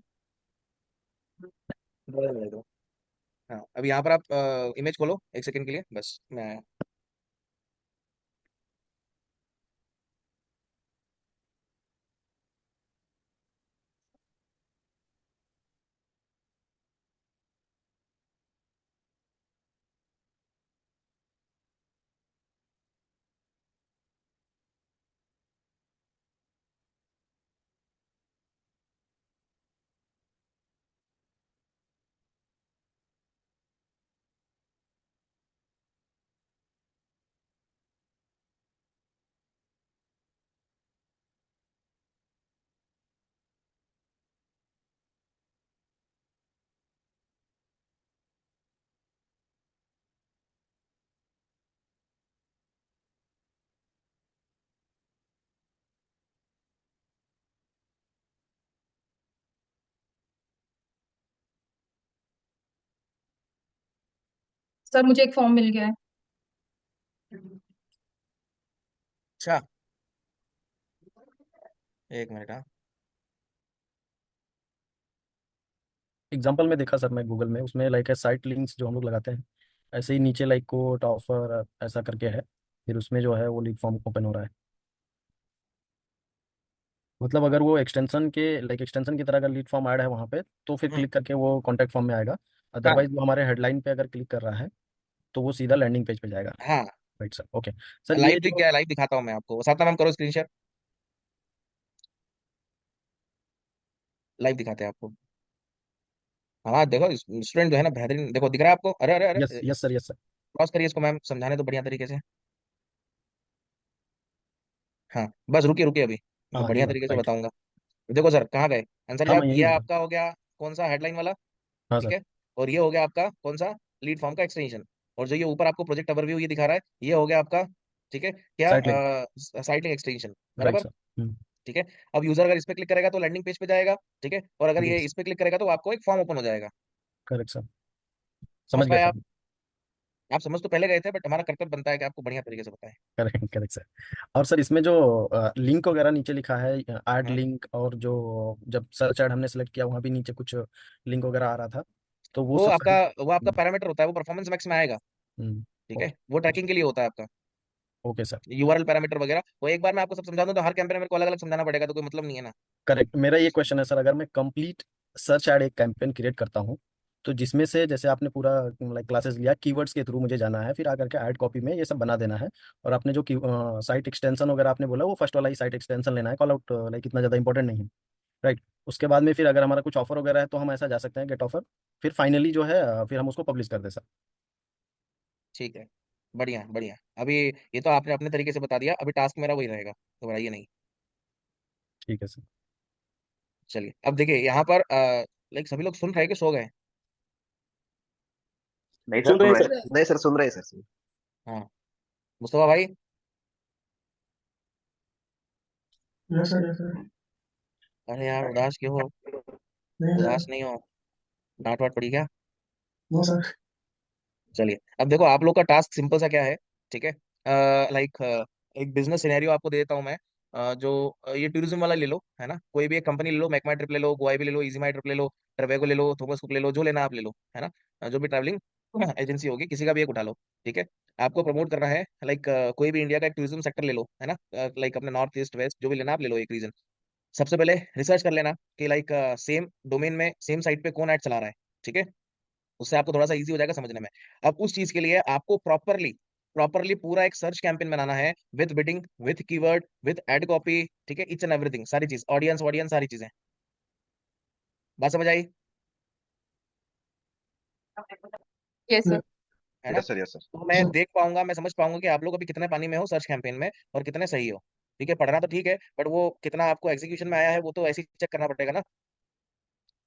Speaker 1: हाँ, अभी यहाँ पर आप इमेज खोलो एक सेकंड के लिए, बस मैं।
Speaker 5: सर मुझे एक फॉर्म मिल गया है।
Speaker 1: अच्छा, एक मिनट। हाँ,
Speaker 4: एग्जाम्पल में देखा सर मैं गूगल में, उसमें लाइक है साइट लिंक्स जो हम लोग लगाते हैं, ऐसे ही नीचे लाइक कोट ऑफर ऐसा करके है, फिर उसमें जो है वो लीड फॉर्म ओपन हो रहा है। मतलब अगर वो एक्सटेंशन के लाइक एक्सटेंशन की तरह अगर लीड फॉर्म ऐड है वहाँ पे, तो फिर
Speaker 1: हम्म,
Speaker 4: क्लिक करके वो कॉन्टैक्ट फॉर्म में आएगा।
Speaker 1: हाँ,
Speaker 4: अदरवाइज वो हमारे हेडलाइन पे अगर क्लिक कर रहा है तो वो सीधा लैंडिंग पेज पे जाएगा।
Speaker 1: हाँ।
Speaker 4: Right sir, okay. Sir
Speaker 1: live
Speaker 4: ये
Speaker 1: दिख
Speaker 4: जो,
Speaker 1: गया है, लाइव दिखाता हूँ मैं आपको, साथ में करो स्क्रीन शेयर। लाइव दिखाते हैं आपको। हाँ देखो, स्टूडेंट जो है ना बेहतरीन, देखो दिख रहा है आपको? अरे अरे अरे,
Speaker 4: yes yes sir, yes sir.
Speaker 1: Cross करिए इसको मैम, समझाने तो बढ़िया तरीके से। हाँ बस रुकिए रुकिए, अभी मैं
Speaker 4: हाँ ये
Speaker 1: बढ़िया
Speaker 4: वाला
Speaker 1: तरीके से
Speaker 4: राइट।
Speaker 1: बताऊंगा। देखो सर, कहाँ गए आंसर?
Speaker 4: हाँ मैं
Speaker 1: ये
Speaker 4: यही हूँ सर।
Speaker 1: आपका हो गया कौन सा, हेडलाइन वाला।
Speaker 4: हाँ
Speaker 1: ठीक
Speaker 4: सर।
Speaker 1: है। और ये हो गया आपका कौन सा, लीड फॉर्म का एक्सटेंशन। और जो ये ऊपर आपको प्रोजेक्ट ओवरव्यू ये दिखा रहा है, ये हो गया आपका, ठीक है क्या,
Speaker 4: site link.
Speaker 1: Site link extension.
Speaker 4: Right
Speaker 1: बराबर।
Speaker 4: सर।
Speaker 1: ठीक है। अब यूजर अगर इस पे क्लिक करेगा तो लैंडिंग पेज पे जाएगा। ठीक है। और अगर ये
Speaker 4: यस।
Speaker 1: इस पे क्लिक करेगा तो आपको एक फॉर्म ओपन हो जाएगा।
Speaker 4: Correct sir.
Speaker 1: समझ
Speaker 4: समझ गया
Speaker 1: पाए
Speaker 4: सर।
Speaker 1: आप समझ तो पहले गए थे, बट हमारा कर्तव्य बनता है कि आपको बढ़िया तरीके से बताएं।
Speaker 4: Correct correct sir. और सर इसमें जो लिंक वगैरह नीचे लिखा है, ऐड
Speaker 1: हाँ,
Speaker 4: लिंक, और जो जब सर्च ऐड हमने सेलेक्ट किया वहाँ भी नीचे कुछ लिंक वगैरह आ रहा था, तो वो
Speaker 1: वो
Speaker 4: सब
Speaker 1: आपका
Speaker 4: सारी।
Speaker 1: वो आपका पैरामीटर होता है, वो परफॉर्मेंस मैक्स में आएगा। ठीक है,
Speaker 4: ओके।
Speaker 1: वो ट्रैकिंग के लिए होता है आपका।
Speaker 4: Okay sir.
Speaker 1: यूआरएल पैरामीटर वगैरह वो एक बार मैं आपको सब समझा दूं तो हर कैंपेन मेरे को अलग अलग समझाना पड़ेगा, तो कोई मतलब नहीं है ना।
Speaker 4: करेक्ट, मेरा ये क्वेश्चन है सर, अगर मैं कंप्लीट सर्च ऐड एक कैंपेन क्रिएट करता हूँ, तो जिसमें से जैसे आपने पूरा लाइक क्लासेस लिया, कीवर्ड्स के थ्रू मुझे जाना है, फिर आकर के ऐड कॉपी में ये सब बना देना है, और आपने जो साइट एक्सटेंशन वगैरह आपने बोला वो फर्स्ट वाला ही साइट एक्सटेंशन लेना है, कॉल आउट लाइक इतना ज़्यादा इंपॉर्टेंट नहीं है। राइट। उसके बाद में फिर अगर हमारा कुछ ऑफर वगैरह है तो हम ऐसा जा सकते हैं गेट ऑफर, फिर फाइनली जो है फिर हम उसको पब्लिश कर दे सर।
Speaker 1: ठीक है, बढ़िया बढ़िया। अभी ये तो आपने अपने तरीके से बता दिया, अभी टास्क मेरा वही रहेगा, घबराइए नहीं।
Speaker 4: ठीक है सर।
Speaker 1: चलिए अब देखिए यहाँ पर लाइक सभी लोग सुन रहे हैं कि सो गए?
Speaker 6: नहीं सर
Speaker 2: सुन रहे
Speaker 6: सुन
Speaker 2: हैं
Speaker 6: रहे
Speaker 2: सर।
Speaker 6: हैं, नहीं सर सुन रहे हैं सर।
Speaker 1: हाँ, मुस्तफा भाई।
Speaker 7: Yes sir, yes sir.
Speaker 1: अरे यार उदास क्यों हो?
Speaker 7: नहीं सर।
Speaker 1: उदास नहीं हो? डांट वाट पड़ी क्या?
Speaker 7: No sir.
Speaker 1: चलिए अब देखो, आप लोग का टास्क सिंपल सा क्या है। ठीक है। लाइक एक बिजनेस सिनेरियो आपको दे देता हूँ मैं। जो ये टूरिज्म वाला ले लो, है ना, कोई भी एक कंपनी ले लो, मैक माई ट्रिप ले लो, गोवा भी ले लो, इजी माई ट्रिप ले लो, ट्रेवेगो ले लो, थॉमस कुक ले लो, जो लेना आप ले लो, है ना। जो भी ट्रैवलिंग एजेंसी होगी, किसी का भी एक उठा लो। ठीक है। आपको प्रमोट करना है, लाइक कोई भी इंडिया का एक टूरिज्म सेक्टर ले लो, है ना। लाइक अपने नॉर्थ ईस्ट वेस्ट जो भी लेना आप ले लो, एक रीजन। सबसे पहले रिसर्च कर लेना कि लाइक सेम डोमेन में सेम साइट पे कौन ऐड चला रहा है। ठीक है। उससे आपको थोड़ा सा इजी हो जाएगा समझने में। अब उस चीज के लिए आपको प्रॉपरली प्रॉपरली पूरा एक सर्च कैंपेन बनाना है, with bidding, with keyword, with ad copy. ठीक है, इच एंड एवरीथिंग, सारी चीज, ऑडियंस ऑडियंस सारी चीजें। बात समझ आई?
Speaker 5: Yes sir.
Speaker 1: है ना।
Speaker 6: Yes sir, yes sir.
Speaker 1: तो मैं देख पाऊंगा, मैं समझ पाऊंगा कि आप लोग अभी कितने पानी में हो सर्च कैंपेन में और कितने सही हो। ठीक है, पढ़ना तो ठीक है, बट वो कितना आपको एग्जीक्यूशन में आया है वो तो ऐसे ही चेक करना पड़ेगा ना,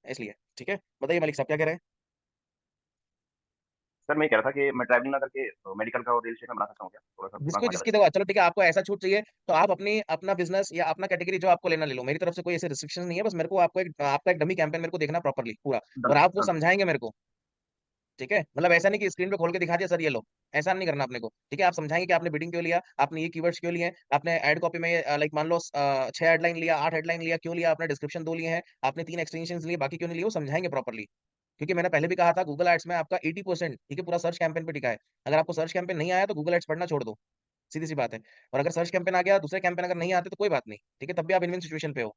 Speaker 1: इसलिए। ठीक है, बताइए मलिक साहब क्या कह रहे हैं?
Speaker 6: सर मैं कह रहा था कि मैं ट्रैवलिंग ना करके मेडिकल का और रियल एस्टेट का बना सकता हूँ क्या? थोड़ा सा दिमाग
Speaker 1: जिसको
Speaker 6: में आ
Speaker 1: जिसकी
Speaker 6: जाता
Speaker 1: दवा, चलो ठीक है, आपको ऐसा छूट चाहिए तो आप अपनी अपना बिजनेस या अपना कैटेगरी जो आपको लेना ले लो, मेरी तरफ से कोई ऐसे रिस्ट्रिक्शन नहीं है, बस मेरे को आपको एक आपका एक डमी कैंपेन मेरे को देखना प्रॉपर्ली पूरा।
Speaker 6: है।
Speaker 1: और
Speaker 6: डन
Speaker 1: आप वो
Speaker 6: डन।
Speaker 1: समझाएंगे मेरे को। ठीक है, मतलब ऐसा नहीं कि स्क्रीन पे खोल के दिखा दिया सर ये लो, ऐसा नहीं करना अपने को। ठीक है, आप समझाएंगे कि आपने बिडिंग क्यों लिया, आपने ये कीवर्ड्स क्यों लिए, आपने एड कॉपी में लाइक मान लो 6 हेडलाइन लिया, 8 हेडलाइन लिया, क्यों लिया, आपने डिस्क्रिप्शन 2 लिए हैं, आपने 3 एक्सटेंशन लिए, बाकी क्यों नहीं लिए, वो समझाएंगे प्रॉपर्ली। क्योंकि मैंने पहले भी कहा था, गूगल एड्स में आपका 80% ठीक है पूरा सर्च कैंपेन पे टिका है। अगर आपको सर्च कैंपेन नहीं आया तो गूगल एड्स पढ़ना छोड़ दो, सीधी सी बात है। और अगर सर्च कैंपेन आ गया, दूसरे कैंपेन अगर नहीं आते तो कोई बात नहीं, ठीक है, तब भी आप इन विन सिचुएशन पे हो।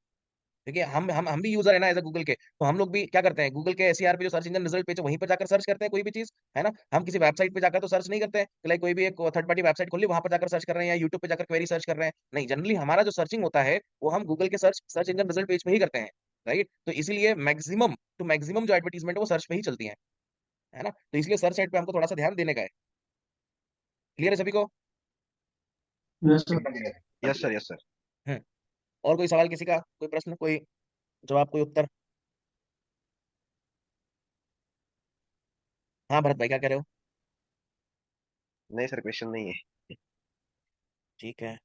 Speaker 1: देखिए हम भी यूजर है ना एज अ गूगल के, तो हम लोग भी क्या करते हैं, गूगल के एसईआर पे जो सर्च इंजन रिजल्ट पेज है वहीं पर जाकर सर्च करते हैं कोई भी चीज, है ना। हम किसी वेबसाइट पे जाकर तो सर्च नहीं करते हैं कि लाइक कोई भी एक थर्ड पार्टी वेबसाइट खोल ली वहां पर जाकर सर्च कर रहे हैं या यूट्यूब पे जाकर क्वेरी सर्च कर रहे हैं, नहीं। जनरली हमारा जो सर्चिंग होता है वो हम गूगल के search search engine result page पे ही करते हैं। राइट, तो इसीलिए मैक्सिमम टू मैक्सिमम जो एडवर्टीजमेंट है वो सर्च पे ही चलती है ना। तो इसलिए सर्च साइट पे हमको थोड़ा सा ध्यान देने का है। क्लियर है सभी को?
Speaker 7: Yes sir.
Speaker 6: एकदम क्लियर है। Yes sir, yes sir.
Speaker 1: Hmm. और कोई सवाल किसी का, कोई प्रश्न, कोई जवाब, कोई उत्तर? हाँ भरत भाई क्या कह रहे हो?
Speaker 6: नहीं सर, क्वेश्चन नहीं है।
Speaker 1: ठीक है।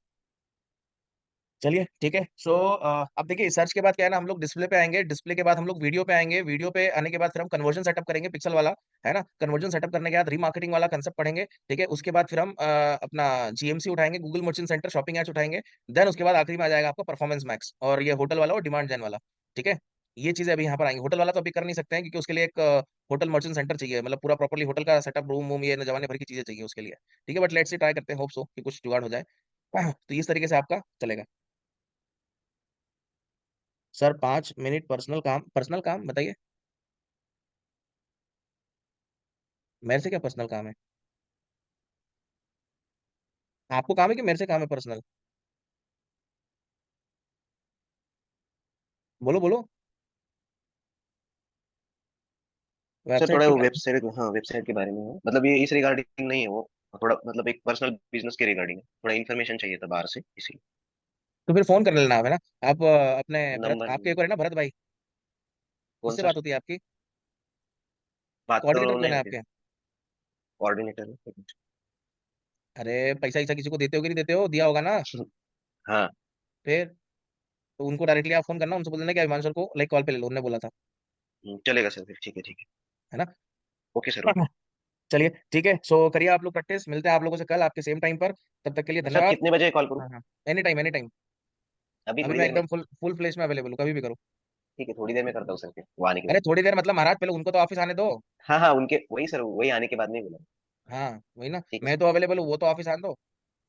Speaker 1: चलिए ठीक है। सो अब देखिए सर्च के बाद क्या है ना, हम लोग डिस्प्ले पे आएंगे, डिस्प्ले के बाद हम लोग वीडियो पे आएंगे, वीडियो पे आने के बाद फिर हम कन्वर्जन सेटअप करेंगे पिक्सल वाला, है ना। कन्वर्जन सेटअप करने के बाद रीमार्केटिंग वाला कंसेप्ट पढ़ेंगे, ठीक है। उसके बाद फिर हम अपना जीएमसी उठाएंगे, Google merchant center shopping ads उठाएंगे। देन उसके बाद आखिरी में आ जाएगा आपका परफॉर्मेंस मैक्स और ये होटल वाला और डिमांड जेन वाला, ठीक है। ये चीजें अभी यहाँ पर आएंगी। होटल वाला तो अभी कर नहीं सकते हैं क्योंकि उसके लिए एक होटल मर्चेंट सेंटर चाहिए, मतलब पूरा प्रॉपर्ली होटल का सेटअप, रूम वूम, ये न जमाने भर की चीजें चाहिए उसके लिए, ठीक है। बट लेट्स सी, ट्राई करते हैं, होप सो कि कुछ जुगाड़ हो जाए। तो इस तरीके से आपका चलेगा। सर 5 मिनट पर्सनल काम, पर्सनल काम बताइए, मेरे से क्या पर्सनल काम है? आपको काम है कि मेरे से काम है पर्सनल? बोलो बोलो।
Speaker 6: सर
Speaker 1: वेबसाइट
Speaker 6: थोड़ा
Speaker 1: की
Speaker 6: वो
Speaker 1: क्या?
Speaker 6: वेबसाइट, हाँ वेबसाइट के बारे में है, मतलब ये इस रिगार्डिंग नहीं है वो, थोड़ा मतलब एक पर्सनल बिजनेस के रिगार्डिंग है, थोड़ा इन्फॉर्मेशन चाहिए था बाहर से इसी।
Speaker 1: तो फिर फोन कर लेना है ना आप, अपने भरत,
Speaker 6: नंबर
Speaker 1: आपके एक और है ना भरत भाई,
Speaker 6: कौन
Speaker 1: उससे
Speaker 6: सर?
Speaker 1: बात होती है आपकी?
Speaker 6: बात तो
Speaker 1: कोऑर्डिनेटर
Speaker 6: नहीं
Speaker 1: कौन है
Speaker 6: होती।
Speaker 1: आपके?
Speaker 6: कोऑर्डिनेटर।
Speaker 1: अरे पैसा ऐसा किसी को देते हो कि नहीं देते हो? दिया होगा ना।
Speaker 6: हाँ।
Speaker 1: फिर तो उनको डायरेक्टली आप फोन करना, उनसे बोल देना कि अभिमान सर को लाइक कॉल पे ले लो, उन्होंने बोला था,
Speaker 6: चलेगा सर, फिर ठीक है, ठीक है।
Speaker 1: है ना।
Speaker 6: Okay sir, okay.
Speaker 1: चलिए ठीक है। सो करिए आप लोग प्रैक्टिस, मिलते हैं आप लोगों से कल आपके सेम टाइम पर। तब तक के लिए
Speaker 6: सर
Speaker 1: धन्यवाद।
Speaker 6: कितने बजे कॉल करूँ?
Speaker 1: हाँ हाँ, एनी टाइम एनी टाइम।
Speaker 6: अभी
Speaker 1: अभी
Speaker 6: थोड़ी
Speaker 1: मैं
Speaker 6: देर में?
Speaker 1: एकदम फुल फुल फ्लेश में अवेलेबल हूँ, कभी भी करो।
Speaker 6: ठीक है, थोड़ी देर में करता हूँ सर, फिर वो आने के
Speaker 1: अरे
Speaker 6: बाद।
Speaker 1: थोड़ी देर मतलब महाराज, पहले उनको तो ऑफिस आने दो।
Speaker 6: हाँ हाँ, उनके वही सर, वही आने के बाद नहीं बोला।
Speaker 1: हाँ वही ना,
Speaker 6: ठीक है
Speaker 1: मैं
Speaker 6: सर,
Speaker 1: तो अवेलेबल हूँ, वो तो ऑफिस आने दो।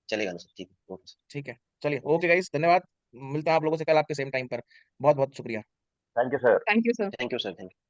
Speaker 6: चलेगा ना सर, ठीक है, ओके सर।
Speaker 1: ठीक है। चलिए
Speaker 6: ओके
Speaker 1: ओके
Speaker 6: सर,
Speaker 1: गाइस, धन्यवाद। मिलते हैं आप लोगों से कल आपके सेम टाइम पर। बहुत बहुत शुक्रिया।
Speaker 6: Thank you sir.
Speaker 5: Thank you sir.
Speaker 6: Thank you sir, thank you.